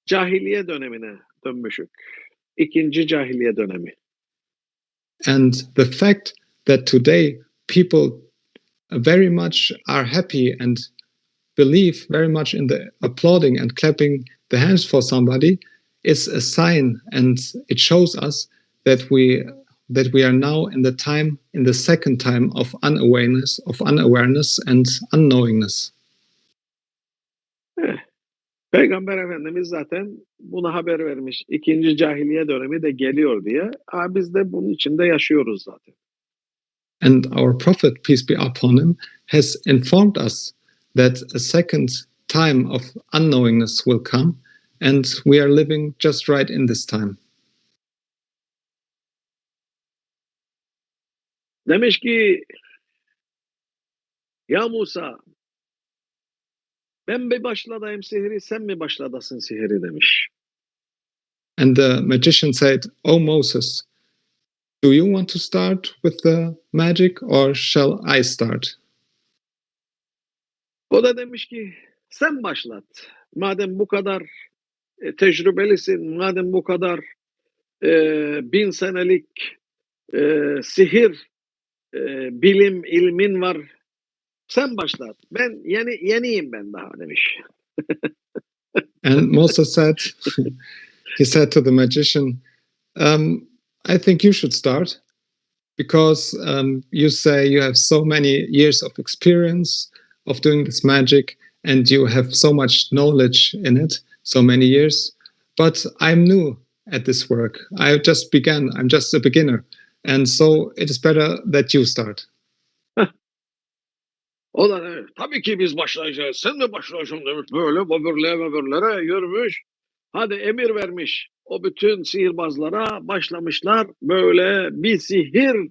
cahiliye dönemine dönmüşük. İkinci cahiliye dönemi. And the fact that today people very much are happy and believe very much in the applauding and clapping the hands for somebody is a sign, and it shows us that we are now in the second time of unawareness and unknowingness. Peygamber Efendimiz zaten buna haber vermiş. İkinci cahiliye dönemi de geliyor diye. Biz de bunun içinde yaşıyoruz zaten. And our Prophet, peace be upon him, has informed us that a second time of unknowingness will come, and we are living just right in this time. Demiş ki ya Musa ben mi başladayım sihri sen mi başladasın sihri demiş. And the magician said, "Oh Moses, do you want to start with the magic or shall I start?" O da demiş ki sen başlat. Madem bu kadar tecrübelisin, madem bu kadar 1000 senelik sihir bilim, ilmin var. Sen başlat. Ben yeniyim ben daha demiş. And Moses said, he said to the magician, I think you should start because you say you have so many years of experience of doing this magic and you have so much knowledge in it, so many years. But I'm new at this work. I just began. I'm just a beginner. And so it is better that you start. O da demiş, tabii ki biz başlayacağız. Sen de başlayacaksın demiş. Böyle böbürlere yürümüş. Hadi emir vermiş. O bütün sihirbazlara başlamışlar. Böyle bir sihir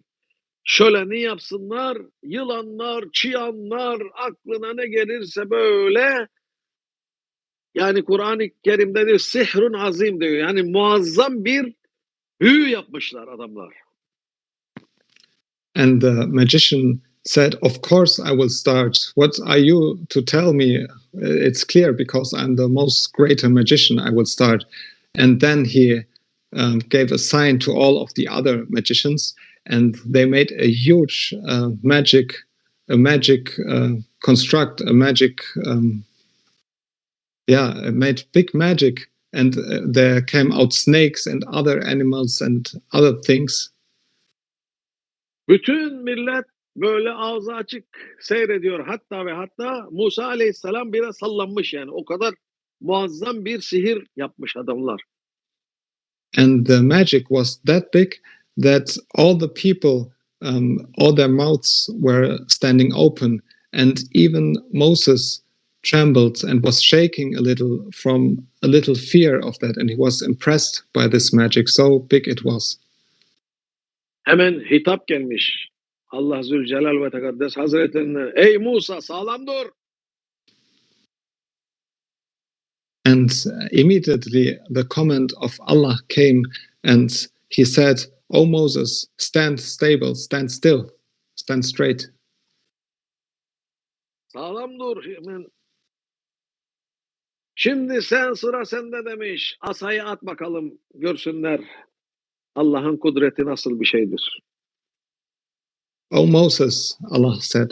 şöleni yapsınlar. Yılanlar, çıyanlar, aklına ne gelirse böyle. Yani Kur'an-ı Kerim'de diyor sihrun azim diyor. Yani muazzam bir büyü yapmışlar adamlar. And the magician said, "Of course I will start. What are you to tell me? It's clear because I'm the most greater magician. I will start." And then he gave a sign to all of the other magicians, and they made a huge magic construct, made big magic, and there came out snakes and other animals and other things. Bütün millet böyle ağzı açık seyrediyor. Hatta ve hatta Musa Aleyhisselam biraz sallanmış yani. O kadar muazzam bir sihir yapmış adamlar. And the magic was that big that all the people, all their mouths were standing open, and even Moses trembled and was shaking a little from a little fear of that, and he was impressed by this magic, so big it was. Hemen hitap gelmiş. Allah Zülcelal ve Tekaddes Hazretlerine. Ey Musa sağlam dur. And immediately the command of Allah came, and he said, "O Moses, stand stable, stand still, stand straight." Sağlam dur. Şimdi sıra sende demiş. Asayı at bakalım görsünler. Allah'ın kudreti nasıl bir şeydir. O Moses, Allah said,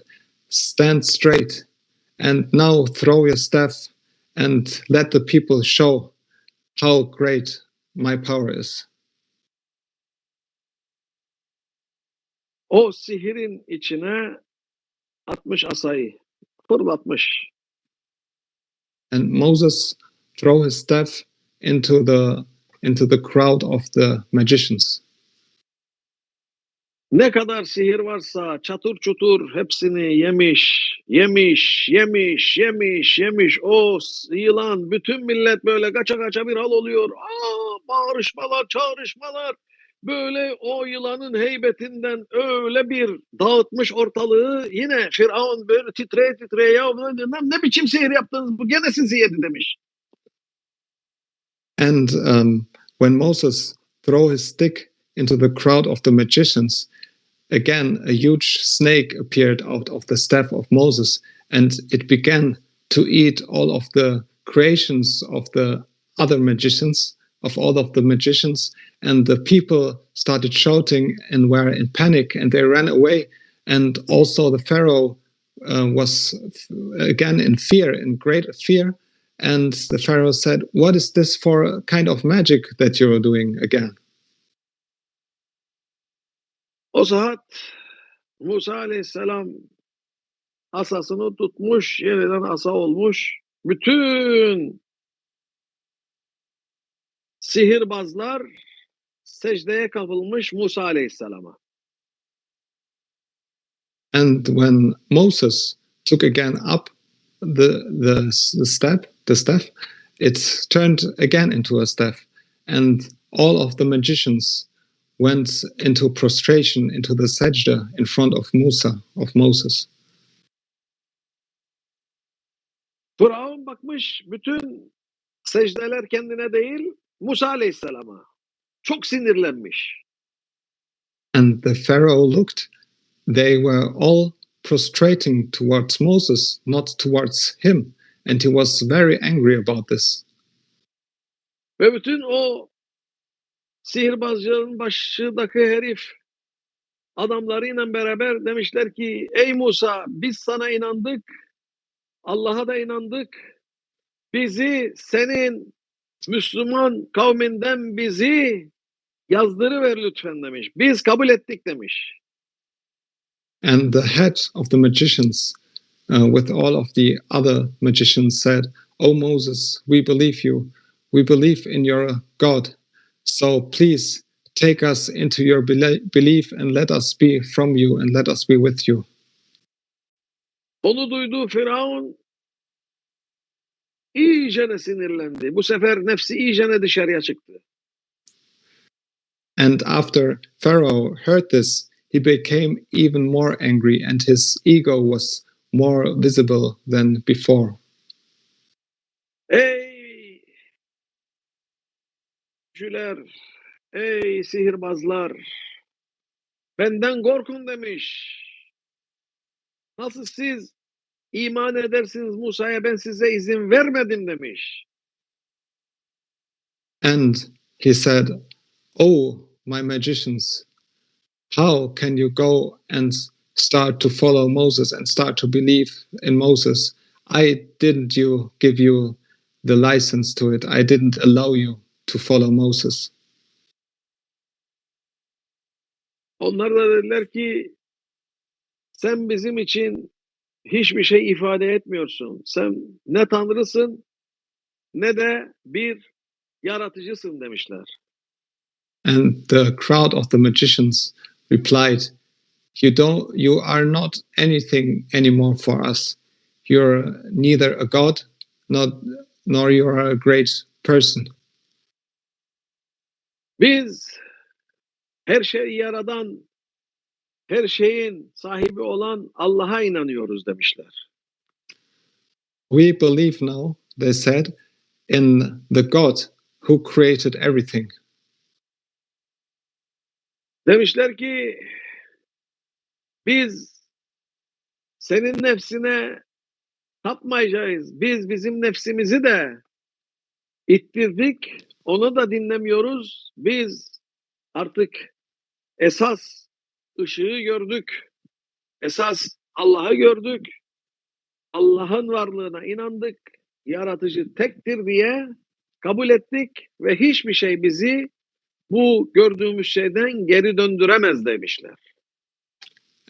stand straight, and now throw your staff, and let the people show how great my power is. O sihirin içine atmış asayı. Fırlatmış. And Moses threw his staff into the crowd of the magicians. Ne kadar sihir varsa çatır çutur hepsini yemiş. O yılan bütün millet böyle kaça bir hal oluyor. Bağırışmalar, çağrışmalar. Böyle o yılanın heybetinden öyle bir dağıtmış ortalığı. Yine Firavun böyle titreye ya ne biçim sihir yaptınız bu gene sizi yedi demiş. And when Moses threw his stick into the crowd of the magicians, again a huge snake appeared out of the staff of Moses, and it began to eat all of the creations of the other magicians, of all of the magicians. And the people started shouting and were in panic, and they ran away. And also the Pharaoh was again in fear, in great fear. And the Pharaoh said, "What is this for a kind of magic that you're doing again?" O saat Musa aleyhisselam asasını tutmuş, yeniden asa olmuş. Bütün sihirbazlar secdeye kapılmış Musa aleyhisselama. And when Moses took again up the staff, it turned again into a staff, and all of the magicians went into prostration, into the sajda in front of Moses. Firavun bakmış bütün secdeler kendine değil Musa aleyhisselama. Çok sinirlenmiş. And the Pharaoh looked, they were all prostrating towards Moses, not towards him. And he was very angry about this. Ve bütün o sihirbazların başındaki herif adamlarıyla beraber demişler ki ey Musa biz sana inandık, Allah'a da inandık. Bizi senin Müslüman kavminden bizi yazdırıver lütfen demiş. Biz kabul ettik demiş. And the head of the magicians, with all of the other magicians, said, "O Moses, we believe you. We believe in your God. So please take us into your belief and let us be from you and let us be with you." Onu duyduğu Firavun iyicene sinirlendi. Bu sefer nefsi iyicene dışarıya çıktı. And after Pharaoh heard this, he became even more angry, and his ego was more visible than before. Ey büyücüler, ey sihirbazlar, benden korkun demiş. Nasıl siz iman edersiniz Musa'ya ben size izin vermedim demiş. And he said, "Oh, my magicians, how can you go and start to follow Moses and start to believe in Moses? I didn't give you the license to it. I didn't allow you to follow Moses." Onlar da dediler ki sen bizim için hiçbir şey ifade etmiyorsun. Sen ne tanrısın ne de bir yaratıcısın demişler. And the crowd of the magicians replied, You are not anything anymore for us. You're neither a god nor you are a great person. Biz her şeyi yaradan, her şeyin sahibi olan Allah'a inanıyoruz demişler. We believe now, they said, in the God who created everything. Demişler ki biz senin nefsine Tapmayacağız. Biz bizim nefsimizi de ittirdik. Onu da dinlemiyoruz. Biz artık esas ışığı gördük. Esas Allah'ı gördük. Allah'ın varlığına inandık. Yaratıcı tektir diye kabul ettik ve hiçbir şey bizi bu gördüğümüz şeyden geri döndüremez demişler.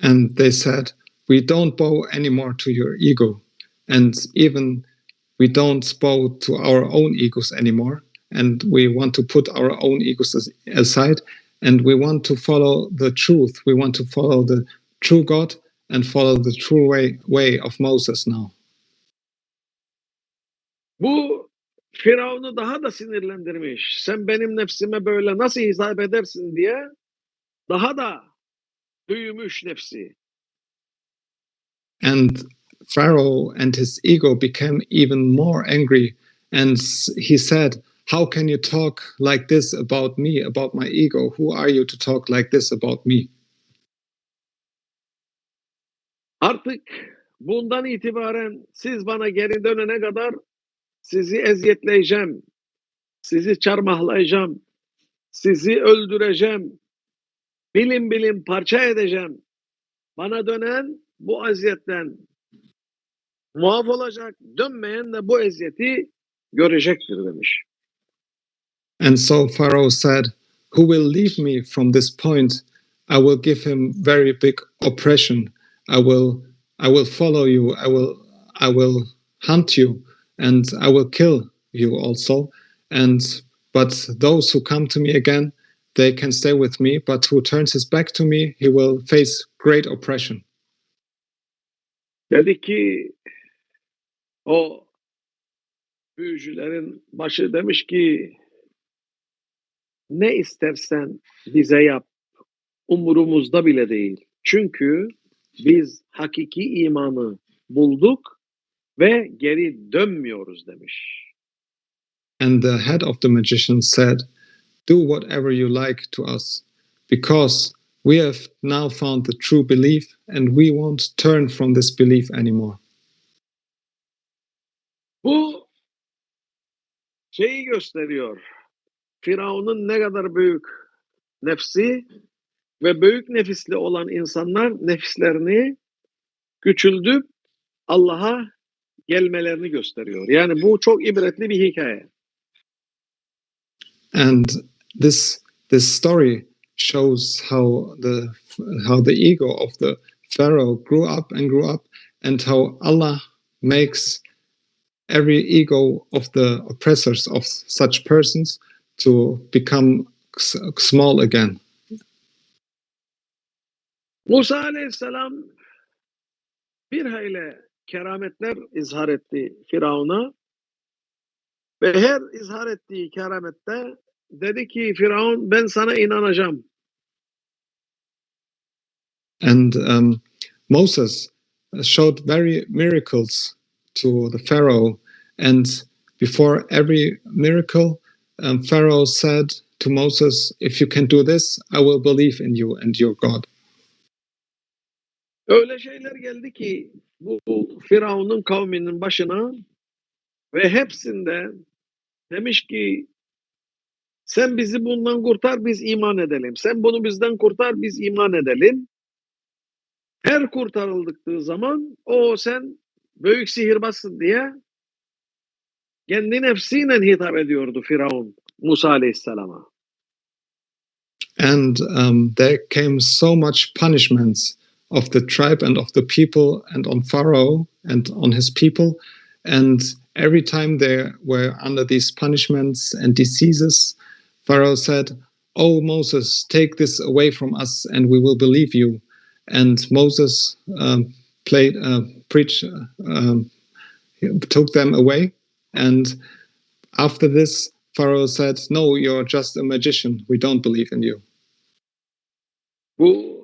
And they said, we don't bow anymore to your ego. And even we don't bow to our own egos anymore. And we want to put our own egos aside. And we want to follow the truth. We want to follow the true God and follow the true way of Moses now. Bu Firavun'u daha da sinirlendirmiş. Sen benim nefsime böyle nasıl hitap edersin diye daha da büyümüş nefsi. And Pharaoh and his ego became even more angry. And he said, how can you talk like this about me, about my ego? Who are you to talk like this about me? Artık bundan itibaren siz bana geri dönene kadar sizi eziyetleyeceğim, sizi çarmıhlayacağım, sizi öldüreceğim, bilim bilim parça edeceğim. Bana dönen bu eziyetten muaf olacak, dönmeyen de bu eziyeti görecektir demiş. And so Pharaoh said, who will leave me from this point? I will give him very big oppression. I will follow you. I will hunt you, and I will kill you also. But those who come to me again, they can stay with me. But who turns his back to me, he will face great oppression. Dedi ki o büyücülerin başı demiş ki ne istersen bize yap. Umurumuzda bile değil. Çünkü biz hakiki imanı bulduk ve geri dönmüyoruz demiş. And the head of the magicians said, do whatever you like to us, because we have now found the true belief and we won't turn from this belief anymore. Bu şeyi gösteriyor. Firavun'un ne kadar büyük nefsi ve büyük nefisli olan insanlar nefislerini küçüldüp Allah'a gelmelerini gösteriyor. Yani bu çok ibretli bir hikaye. And this story shows how the ego of the Pharaoh grew up and how Allah makes every ego of the oppressors of such persons to become small again. Musa aleyhisselam bir hayli kerametler izhar etti Firavun'a ve her izhar ettiği keramette dedi ki Firavun ben sana inanacağım. And Moses showed very miracles to the Pharaoh, and before every miracle, Pharaoh said to Moses, if you can do this, I will believe in you and your God. Öyle şeyler geldi ki bu Firavun'un kavminin başına ve hepsinde demiş ki sen bizi bundan kurtar biz iman edelim. Sen bunu bizden kurtar biz iman edelim. Her kurtarıldıkları zaman o sen büyük sihirbazsın diye kendi nefsiyle hitap ediyordu Firavun Musa aleyhisselama. And there came so much punishments of the tribe and of the people and on Pharaoh and on his people. And every time they were under these punishments and diseases, Pharaoh said, oh, Moses, take this away from us and we will believe you. And Moses took them away. And after this, Pharaoh said, no, you're just a magician. We don't believe in you. Bu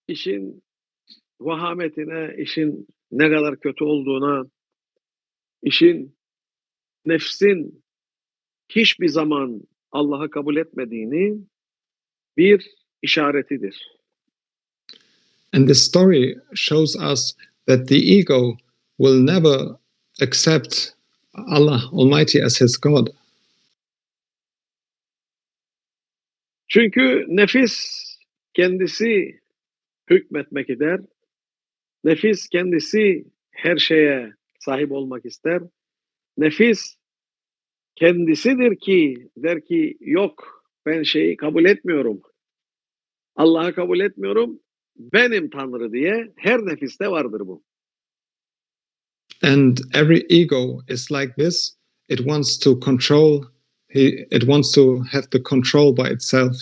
işin vahametine, işin ne kadar kötü olduğuna, işin nefsin hiçbir zaman Allah'ı kabul etmediğini bir işaretidir. And this story shows us that the ego will never accept Allah Almighty as his God. Çünkü nefis kendisi hükmetmek ister. Nefis kendisi her şeye sahip olmak ister. Nefis kendisidir ki der ki yok ben şeyi kabul etmiyorum. Allah'ı kabul etmiyorum. Benim Tanrı diye her nefiste vardır bu. And every ego is like this. It wants to control. It wants to have the control by itself,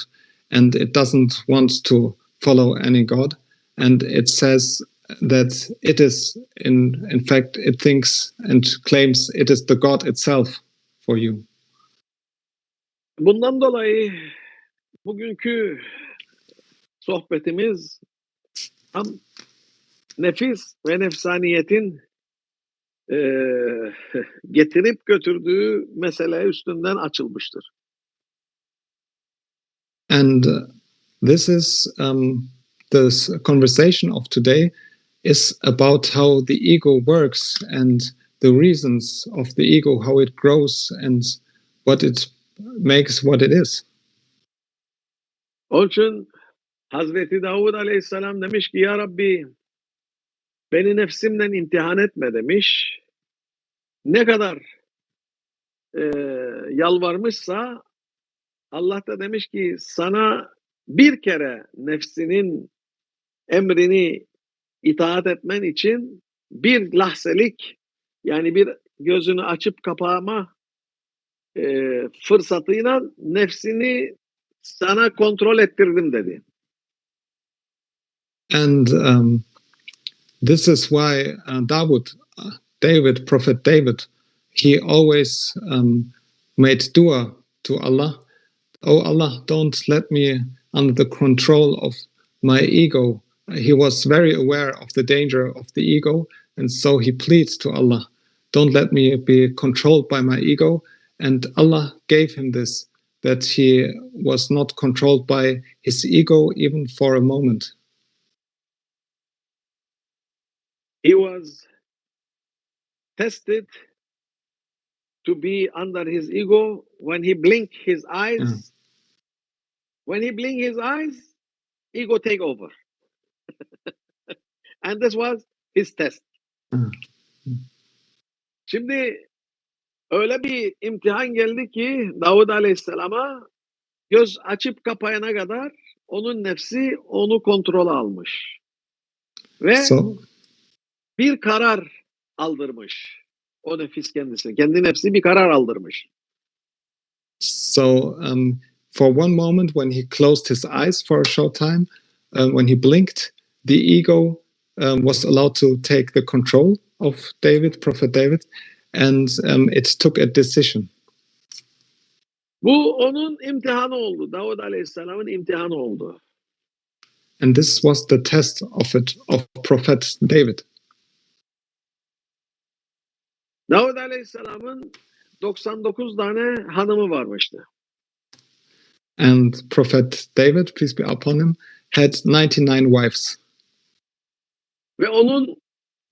and it doesn't want to follow any God. And it says that it is, in fact, it thinks and claims it is the God itself for you. Bundan dolayı bugünkü sohbetimiz tam nefis ve nefsaniyetin getirip götürdüğü mesele üstünden açılmıştır. And this is this conversation of today is about how the ego works and the reasons of the ego, how it grows and what it makes what it is. Onun için Hazreti Davud Aleyhisselam demiş ki ya Rabbi beni nefsimle imtihan etme demiş. Ne kadar yalvarmışsa Allah da demiş ki sana bir kere nefsinin emrini itaat etmen için bir lahzelik yani bir gözünü açıp kapama fırsatıyla nefsini sana kontrol ettirdim dedi. And this is why David, Prophet David, he always made dua to Allah. Oh Allah, don't let me under the control of my ego. He was very aware of the danger of the ego, and so he pleads to Allah, don't let me be controlled by my ego. And Allah gave him this, that he was not controlled by his ego even for a moment. He was tested to be under his ego when he blinked his eyes. Yeah. When he blinked his eyes, ego take over. And this was his test. Yeah. Şimdi öyle bir imtihan geldi ki Davud Aleyhisselam'a göz açıp kapayana kadar onun nefsi onu kontrol almış. Ve bir karar aldırmış. O nefis kendisi. Kendi nefsi bir karar aldırmış. So for one moment when he closed his eyes for a short time, when he blinked, the ego was allowed to take the control of David, Prophet David, and it took a decision. Bu onun imtihanı oldu. Davud Aleyhisselam'ın imtihanı oldu. And this was the test of Prophet David. Davud Aleyhisselam'ın 99 tane hanımı varmıştı. And Prophet David, peace be upon him, had 99 wives. Ve onun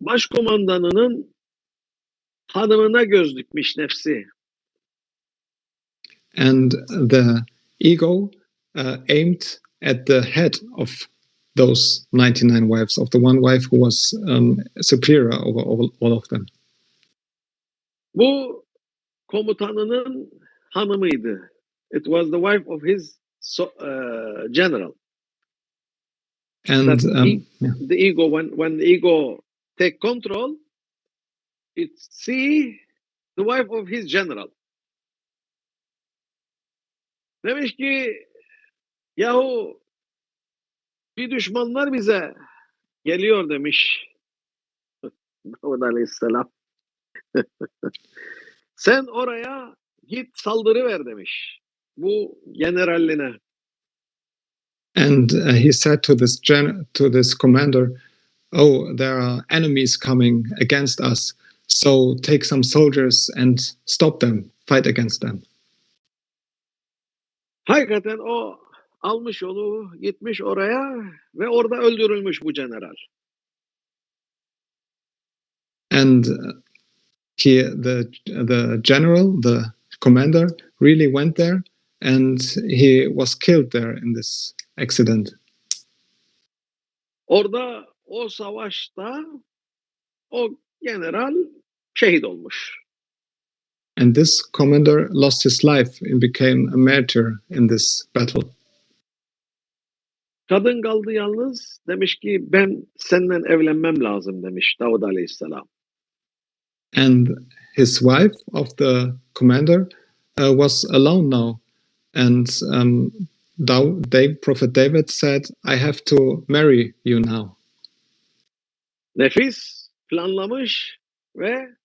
başkomandanının hanımına göz dikmiş nefsi. And the ego aimed at the head of those 99 wives, of the one wife who was superior over all of them. Bu komutanının hanımıydı. It was the wife of his general. And the ego, when the ego take control, it see the wife of his general. Demiş ki yahu bir düşmanlar bize geliyor demiş Davud Aleyhisselam. Sen oraya git saldırı ver demiş bu generaline. And he said to this commander, "Oh, there are enemies coming against us. So take some soldiers and stop them, fight against them." Hakikaten o almış onu, gitmiş oraya ve orada öldürülmüş bu general. And the general, the commander, really went there, and he was killed there in this accident. Orada o savaşta o general şehit olmuş. And this commander lost his life and became a martyr in this battle. Kadın kaldı yalnız. Demiş ki ben seninle evlenmem lazım demiş Davud Aleyhisselam. And his wife of the commander was alone now. And Prophet David said, I have to marry you now. Nefis planlamış ve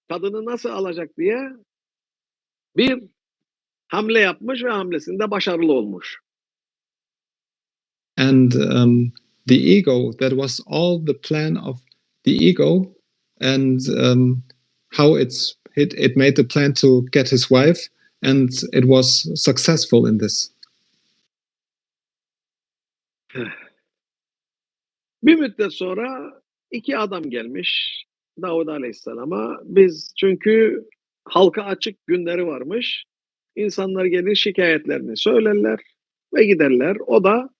kadını nasıl alacak diye bir hamle yapmış ve hamlesinde başarılı olmuş. And the ego, that was all the plan of the ego, and how it made the plan to get his wife, and it was successful in this. Bir müddet sonra iki adam gelmiş Davud Aleyhisselam'a. Biz çünkü halka açık günleri varmış. İnsanlar gelir şikayetlerini söylerler ve giderler. O da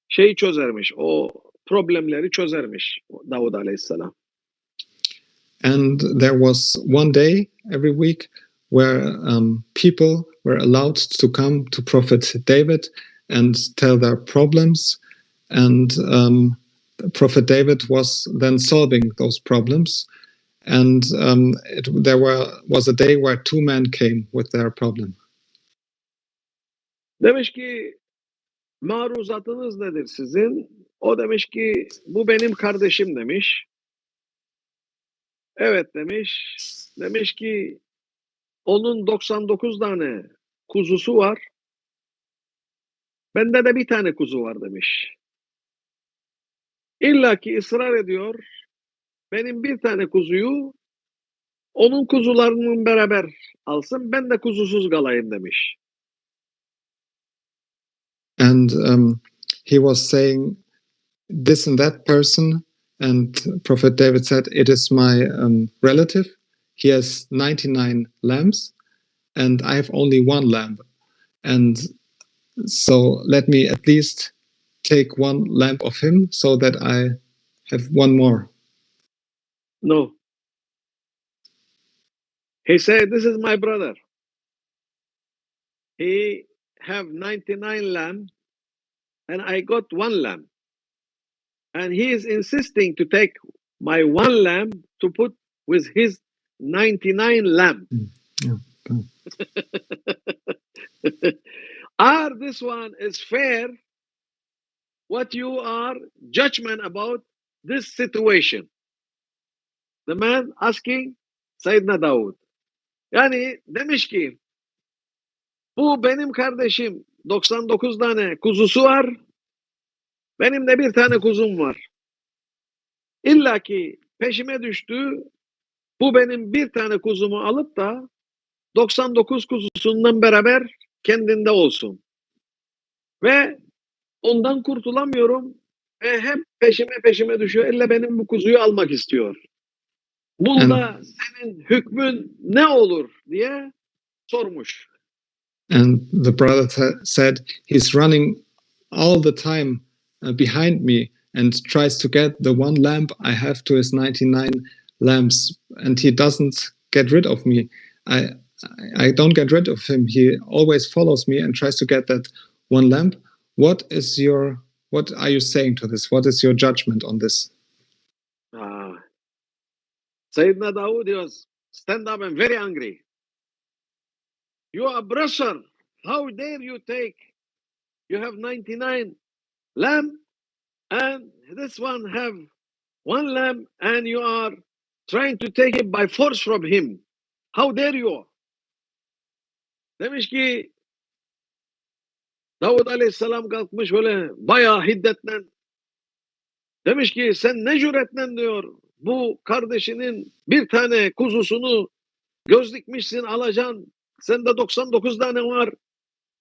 şeyi çözermiş, o problemleri çözermiş Davud Aleyhisselam. And there was one day every week where people were allowed to come to Prophet David and tell their problems, and Prophet David was then solving those problems. And there was a day where two men came with their problem. Demiş ki maruzatınız nedir sizin? O demiş ki bu benim kardeşim demiş. Evet demiş. Demiş ki onun 99 tane kuzusu var. Bende de bir tane kuzu var demiş. İlla ki ısrar ediyor. Benim bir tane kuzuyu onun kuzularının beraber alsın. Ben de kuzusuz kalayım demiş. And he was saying this and that person, and Prophet David said, it is my relative. He has 99 lambs, and I have only one lamb. And so let me at least take one lamb of him so that I have one more. No. He said, this is my brother. He have 99 lamb, and I got one lamb. And he is insisting to take my one lamb to put with his 99 lamb. Yeah. This one is fair? What you are judgment about this situation? The man asking Sayyidina Davud. Yani demiş ki bu benim kardeşim 99 tane kuzusu var. Benim de bir tane kuzum var. İlla ki peşime düştü. Bu benim bir tane kuzumu alıp da 99 kuzusundan beraber kendinde olsun. Ve ondan kurtulamıyorum. Ve hep peşime düşüyor. İlla benim bu kuzuyu almak istiyor. Bunda senin hükmün ne olur diye sormuş. And the brother said, he's running all the time behind me and tries to get the one lamb I have to his 99 lambs, and he doesn't get rid of me. I don't get rid of him. He always follows me and tries to get that one lamb. What are you saying to this? What is your judgment on this? Sayyidina Dawood was stand up and very angry. You are brother. How dare you take? You have 99 lamb, and this one have one lamb, and you are trying to take it by force from him. How dare you? Demiş ki Davud Aleyhisselam kalkmış böyle bayağı hiddetle. Demiş ki sen ne cüretle diyor. Bu kardeşinin bir tane kuzusunu göz dikmişsin alacaksın. Sende 99 tane var.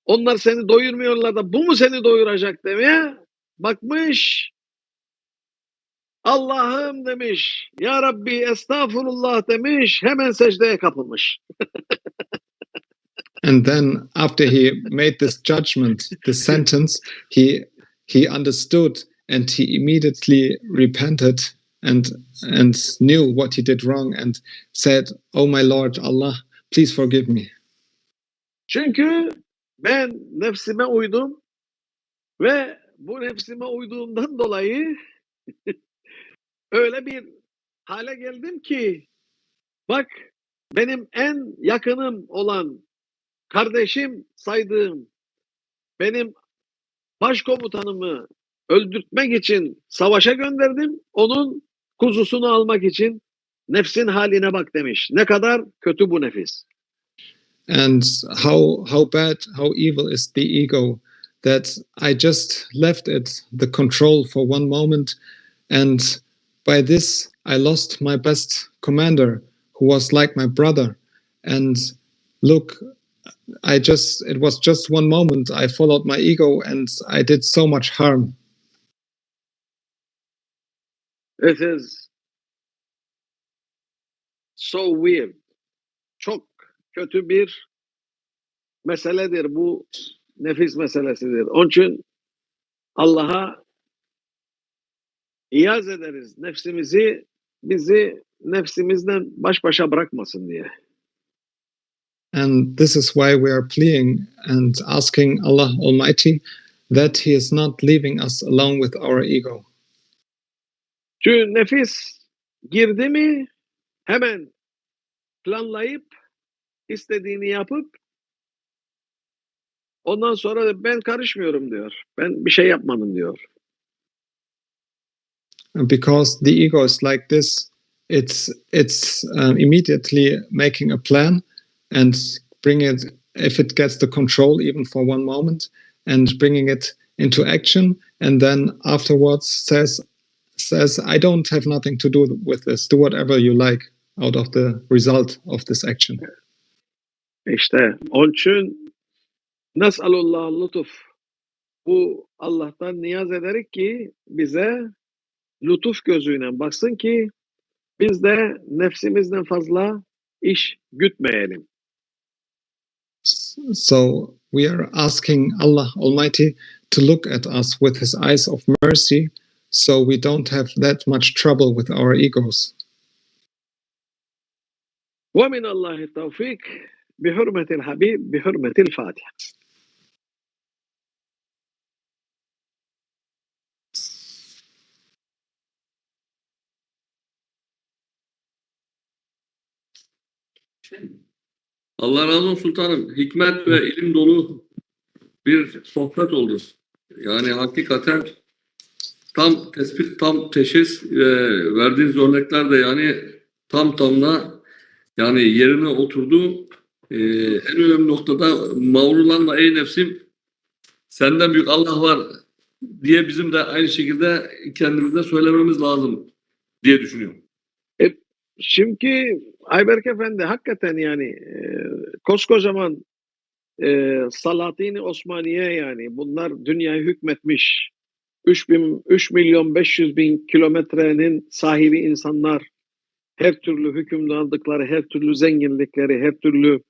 Onlar seni doyurmuyorlar da bu mu seni doyuracak demeye bakmış. Allah'ım demiş. Ya Rabbi estağfurullah demiş. Hemen secdeye kapılmış. And then after he made this judgment, this sentence, he understood and he immediately repented and knew what he did wrong and said, "Oh my Lord Allah, please forgive me." Çünkü ben nefsime uydum ve bu nefsime uyduğumdan dolayı öyle bir hale geldim ki bak benim en yakınım olan kardeşim saydığım benim başkomutanımı öldürtmek için savaşa gönderdim. Onun kuzusunu almak için nefsin haline bak demiş. Ne kadar kötü bu nefis. And how bad, how evil is the ego that I just left it the control for one moment, and by this I lost my best commander, who was like my brother. And look, it was just one moment. I followed my ego and I did so much harm. It is so weird. Çok kötü bir meseledir bu, nefis meselesidir. Onun için Allah'a iyaz ederiz nefsimizi, bizi nefsimizden baş başa bırakmasın diye. And this is why we are pleading and asking Allah Almighty that He is not leaving us alone with our ego. Çünkü nefis girdi mi hemen planlayıp istediğini yapıp ondan sonra da ben karışmıyorum diyor. Ben bir şey yapmadım diyor. Because the ego is like this, it's immediately making a plan and bring it, if it gets the control even for one moment, and bringing it into action, and then afterwards says I don't have nothing to do with this. Do whatever you like out of the result of this action. İşte onun için nes'alullah lütuf. Bu Allah'tan niyaz ederek ki bize lütuf gözüyle baksın ki biz de nefsimizden fazla iş gütmeyelim. So we are asking Allah Almighty to look at us with His eyes of mercy, so we don't have that much trouble with our egos. ومن الله التوفيق بحرمة الحبيب بحرمة الفاتحة. Allah razı olsun sultanım. Hikmet ve ilim dolu bir sohbet oldu. Yani hakikaten tam tespit, tam teşhis, verdiğiniz örnekler de yani tam tamına yani yerine oturdu. En önemli noktada mağrulanma ey nefsim senden büyük Allah var diye bizim de aynı şekilde kendimize söylememiz lazım diye düşünüyorum. Şimdi Ayberk Efendi hakikaten yani koskocaman Salatini Osmaniye yani bunlar dünyayı hükmetmiş 3 milyon 500 bin kilometrenin sahibi insanlar, her türlü hükümdarlıkları, her türlü zenginlikleri, her türlü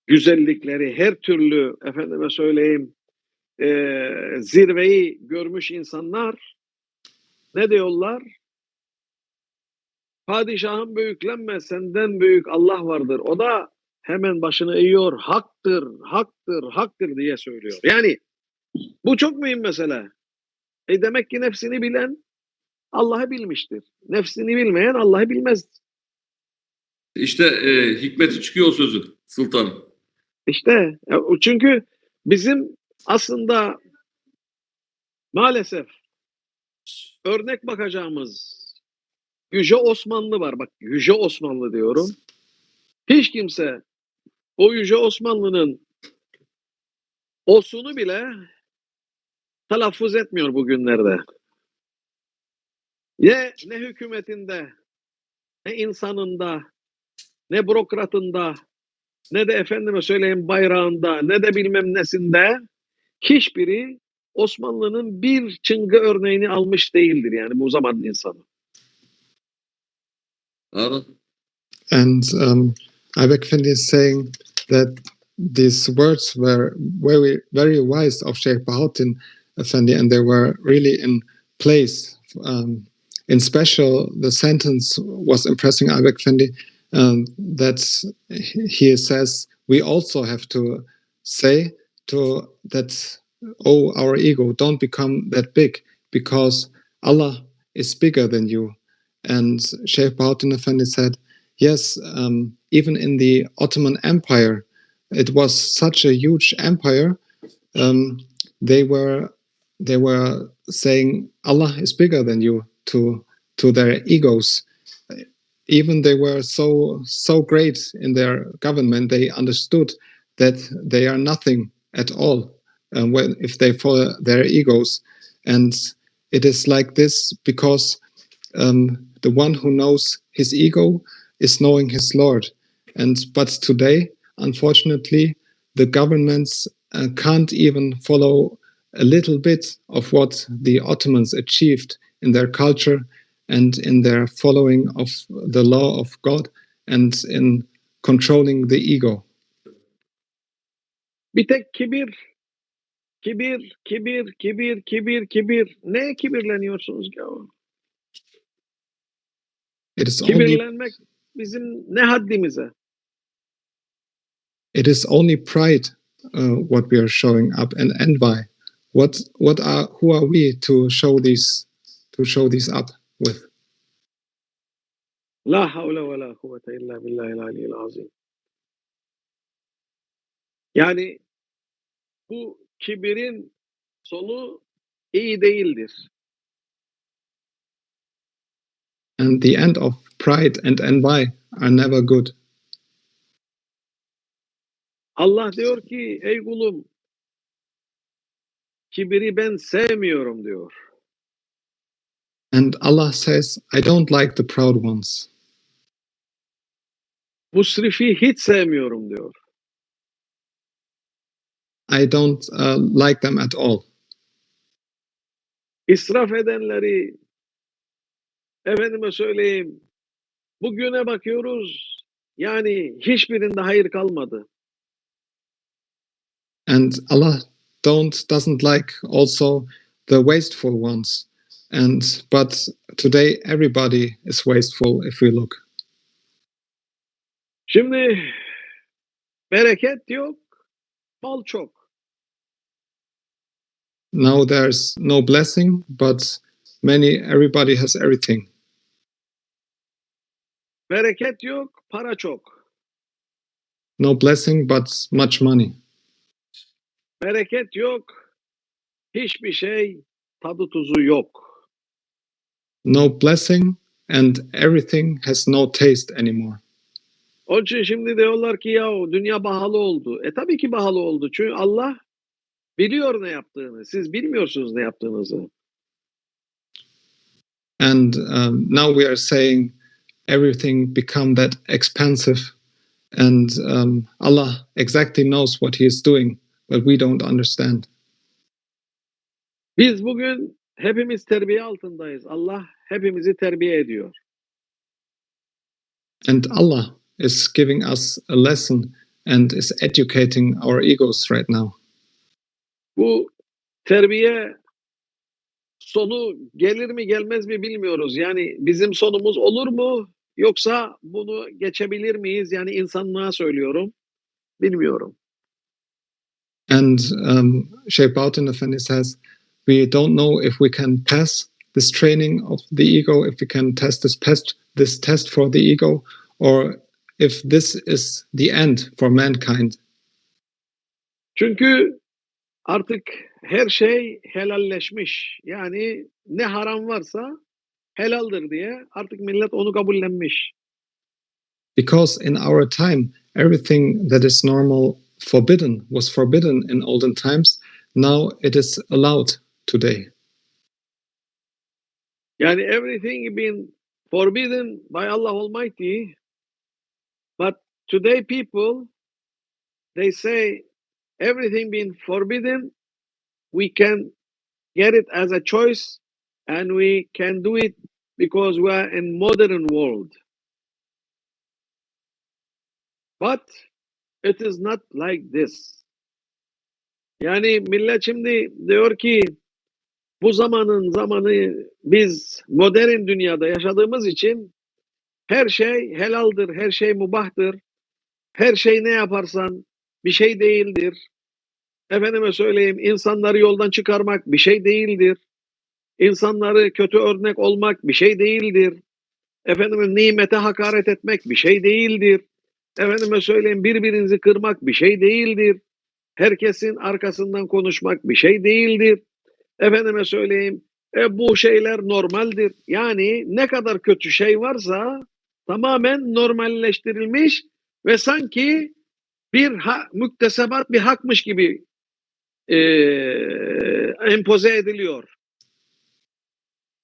güzellikleri, her türlü efendime söyleyeyim zirveyi görmüş insanlar ne diyorlar? Padişahın büyüklenme, senden büyük Allah vardır. O da hemen başını eğiyor. Haktır, haktır, haktır diye söylüyor. Yani bu çok mühim mesele. Demek ki nefsini bilen Allah'ı bilmiştir. Nefsini bilmeyen Allah'ı bilmez. İşte hikmeti çıkıyor o sözün sultanım. İşte çünkü bizim aslında maalesef örnek bakacağımız Yüce Osmanlı var. Bak Yüce Osmanlı diyorum. Hiç kimse o Yüce Osmanlı'nın osunu bile telaffuz etmiyor bugünlerde. Ne hükümetinde, ne insanında, ne bürokratında, ne de efendime söyleyeyim bayrağında, ne de bilmem nesinde hiçbiri Osmanlı'nın bir çıngı örneğini almış değildir yani bu zaman insanı. And Ayberk Effendi is saying that these words were very, very wise of Sheikh Bahauddin Effendi, and they were really in place. In special, the sentence was impressing Ayberk Effendi, that he says, we also have to say to that, oh, our ego, don't become that big, because Allah is bigger than you. And Sheikh Bahauddin Effendi said, yes, even in the Ottoman Empire, it was such a huge empire. They were saying Allah is bigger than you to their egos. Even they were so great in their government, they understood that they are nothing at all if they follow their egos. And it is like this because the one who knows his ego is knowing his Lord. But today, unfortunately, the governments can't even follow a little bit of what the Ottomans achieved in their culture and in their following of the law of God and in controlling the ego. Bir tek kibir, kibir, kibir, kibir, kibir, kibir. Neye kibirleniyorsunuz ya? It is Kibirlenmek bizim ne haddimize? It is only pride what we are showing up, and envy. Who are we to show these up with? La havle ve la kuvvete illa billahil aliyyil azim. Yani bu kibirin sonu iyi değildir. And the end of pride and envy are never good. Allah diyor ki ey kulum kibiri ben sevmiyorum diyor. And Allah says, I don't like the proud ones. Musrifi hiç sevmiyorum diyor. I don't like them at all. İsraf edenleri efendime söyleyeyim bugüne bakıyoruz yani hiçbirinde hayır kalmadı. And Allah doesn't like also the wasteful ones. But today everybody is wasteful if we look. Şimdi bereket yok, mal çok. Now there's no blessing, but everybody has everything. Bereket yok, para çok. No blessing, but much money. Bereket yok, hiçbir şey tadı tuzu yok. No blessing, and everything has no taste anymore. Onun için şimdi diyorlar ki ya dünya pahalı oldu. Tabii ki pahalı oldu. Çünkü Allah biliyor ne yaptığını. Siz bilmiyorsunuz ne yaptığınızı. And now we are saying everything become that expensive, and Allah exactly knows what He is doing, but we don't understand. Biz bugün hepimiz terbiye altındayız. Allah hepimizi terbiye ediyor. And Allah is giving us a lesson and is educating our egos right now. Bu terbiye sonu gelir mi gelmez mi bilmiyoruz. Yani bizim sonumuz olur mu yoksa bunu geçebilir miyiz? Yani insanlığa söylüyorum. Bilmiyorum. And Sheikh Bahauddin Effendi says, we don't know if we can pass this training of the ego, if we can test this test for the ego, or if this is the end for mankind. Çünkü artık her şey helalleşmiş. Yani ne haram varsa helaldir diye artık millet onu kabullenmiş. Because in our time, everything that is normal was forbidden in olden times. Now it is allowed today. Yani everything been forbidden by Allah Almighty, but today people, they say everything being forbidden, we can get it as a choice and we can do it because we are in modern world. But it is not like this. Yani millet şimdi diyor ki bu zamanı biz modern dünyada yaşadığımız için her şey helaldir, her şey mubahtır. Her şey ne yaparsan bir şey değildir. Efendime söyleyeyim, insanları yoldan çıkarmak bir şey değildir. İnsanları kötü örnek olmak bir şey değildir. Efendime nimete hakaret etmek bir şey değildir. Efendime söyleyeyim, birbirinizi kırmak bir şey değildir. Herkesin arkasından konuşmak bir şey değildir. Efendime söyleyeyim, bu şeyler normaldir. Yani ne kadar kötü şey varsa tamamen normalleştirilmiş ve sanki bir müktesebat bir hakmış gibi empoze ediliyor.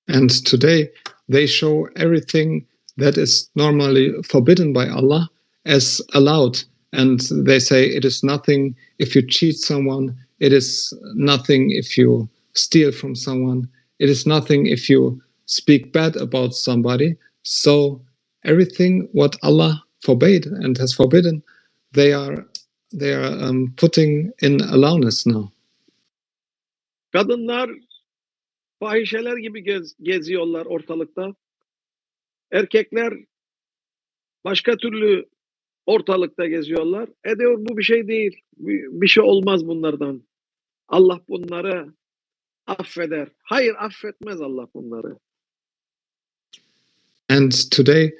And today they show everything that is normally forbidden by Allah as allowed. And they say it is nothing if you cheat someone, it is nothing if you steal from someone, it is nothing if you speak bad about somebody. So everything what Allah forbade and has forbidden, they are putting in allowness now. Kadınlar fahişeler gibi geziyorlar ortalıkta. Erkekler başka türlü ortalıkta geziyorlar. Diyor bu bir şey değil. Bir şey olmaz bunlardan. Allah bunları affeder. Hayır, affetmez Allah bunları. And today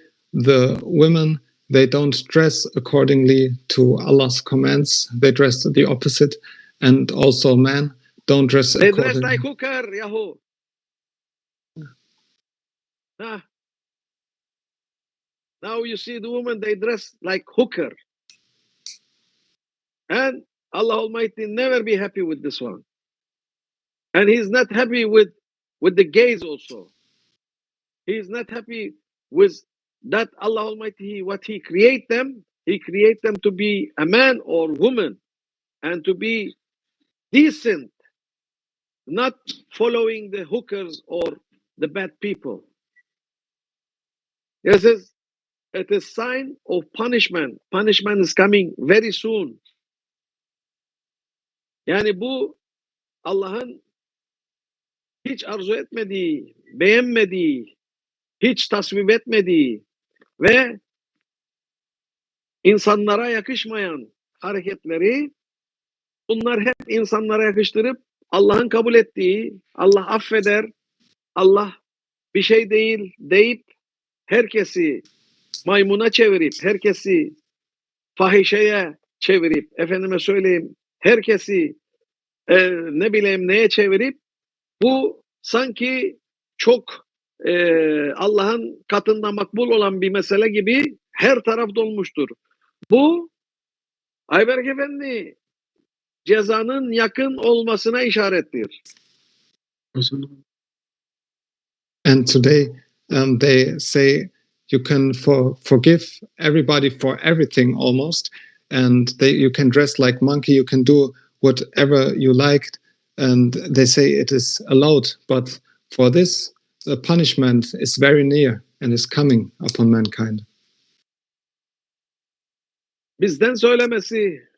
the women, they don't dress accordingly to Allah's commands. They dress the opposite. And also men don't dress They dress accordingly. like hooker, yahu. Now you see the women, they dress like hooker. And Allah Almighty never be happy with this one. And He's not happy with the gays also. He's not happy with that. Allah Almighty, what He create them to be a man or woman and to be decent, not following the hookers or the bad people. Yes, it is sign of punishment. Punishment is coming very soon. Yani bu Allah'ın hiç arzu etmediği, beğenmediği, hiç tasvip etmediği ve insanlara yakışmayan hareketleri, bunlar hep insanlara yakıştırıp Allah'ın kabul ettiği, Allah affeder, Allah bir şey değil deyip herkesi maymuna çevirip, herkesi fahişeye çevirip, efendime söyleyeyim, herkesi ne bileyim neye çevirip, bu sanki çok Allah'ın katında makbul olan bir mesele gibi her taraf dolmuştur. Bu Ayberk Efendi cezanın yakın olmasına işarettir. And today they say you can forgive everybody for everything almost. And you can dress like monkey, you can do whatever you liked. And they say it is allowed. But for this, the punishment is very near and is coming upon mankind. Bizden söylemesi,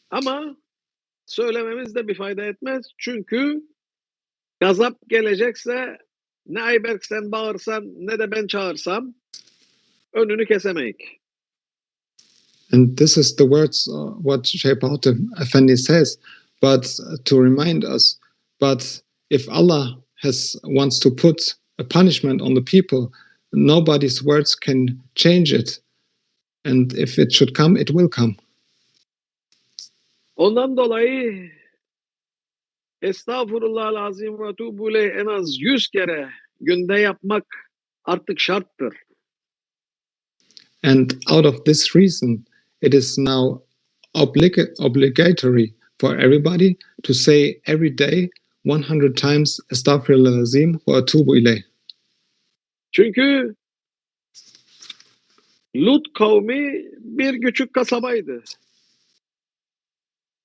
ama söylememiz de bir fayda etmez. Çünkü gazap gelecekse ne Ayberk sen bağırsan ne de ben çağırsam önünü kesemeyik. And this is the words what Sheikh Bahauddin Effendi says, but to remind us, but if Allah wants to put a punishment on the people, nobody's words can change it. And if it should come, it will come. Ondan dolayı Estağfurullah lazim ve tuğbu en az 100 kere günde yapmak artık şarttır. And out of this reason, it is now obligatory for everybody to say every day 100 times Estağfirullah lazim ve tuğbu ileyh. Çünkü Lut kavmi bir küçük kasabaydı.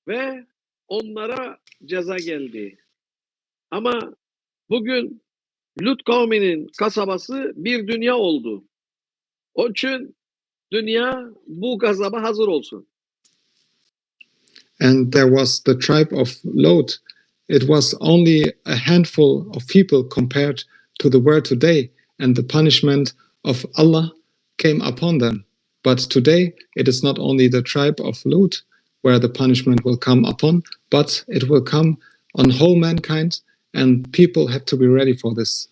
Ve onlara ceza geldi. Ama bugün Lut kavminin kasabası bir dünya oldu. Onun için dünya bu gazaba hazır olsun. And there was the tribe of Lot. It was only a handful of people compared to the world today, and the punishment of Allah came upon them. But today, it is not only the tribe of Lot where the punishment will come upon, but it will come on whole mankind, and people have to be ready for this.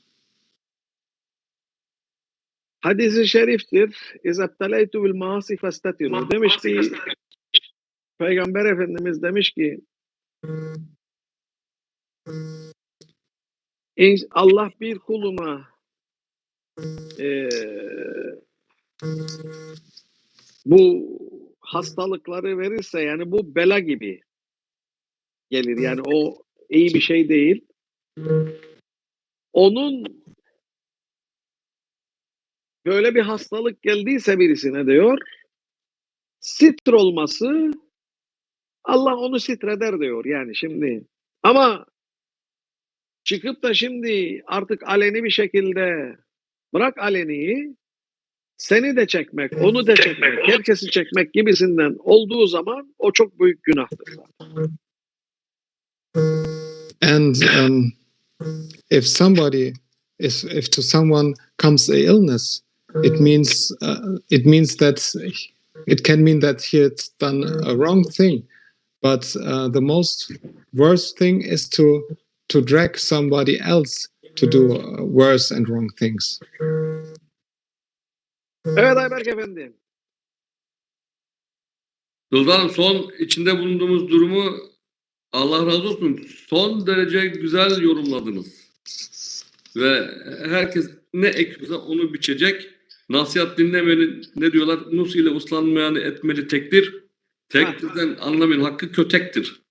Hadis-i şeriftir. İzabteleytu bil maasi festetiru. Demiş ki Peygamber Efendimiz demiş ki Allah bir kuluna bu hastalıkları verirse, yani bu bela gibi gelir. Yani o iyi bir şey değil. Onun böyle bir hastalık geldiyse birisine diyor, sitr olması, Allah onu sitreder diyor. Yani şimdi ama çıkıp da şimdi artık aleni bir şekilde bırak aleniyi, seni de çekmek, onu da çekmek, herkesi çekmek gibisinden olduğu zaman o çok büyük günahtır. And if to someone comes a illness, it means that it can mean that he has done a wrong thing. But the most worst thing is to drag somebody else to do worse and wrong things. Evet Ayberk Efendi. Sultanım, son içinde bulunduğumuz durumu Allah razı olsun son derece güzel yorumladınız. Ve herkes ne ekiyorsa onu biçecek. Nasihat dinlemenin, ne diyorlar? Nus ile uslanmayanı etmeli tektir. Tektirden anlamayın, hakkı kötektir.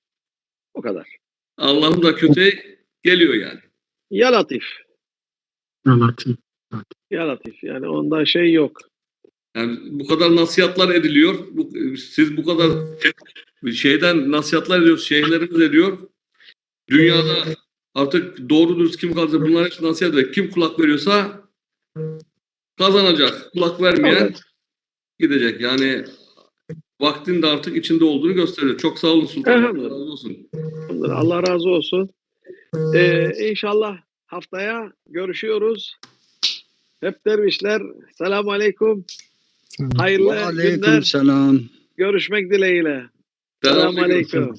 O kadar. Allah'ın da köteği geliyor yani. Ya Latif. Ya Latif. Ya Latif. Yani onda şey yok. Yani bu kadar nasihatlar ediliyor. Siz bu kadar şeyden nasihatlar ediyorsunuz, şeyhlerimiz ediyor. Dünyada artık doğru dürüst kim kalacak, bunlar hepsi nasihat ediyor. Kim kulak veriyorsa kazanacak. Kulak vermeyen gidecek. Yani vaktin de artık içinde olduğunu gösteriyor. Çok sağ olun sultanım. Allah razı olsun. Allah razı olsun. İnşallah haftaya görüşüyoruz. Hep dervişler. Selamun aleyküm. Hayırlı günler. Selam. Görüşmek dileğiyle. Selamun aleyküm.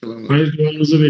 Selam. Hayır, duanızı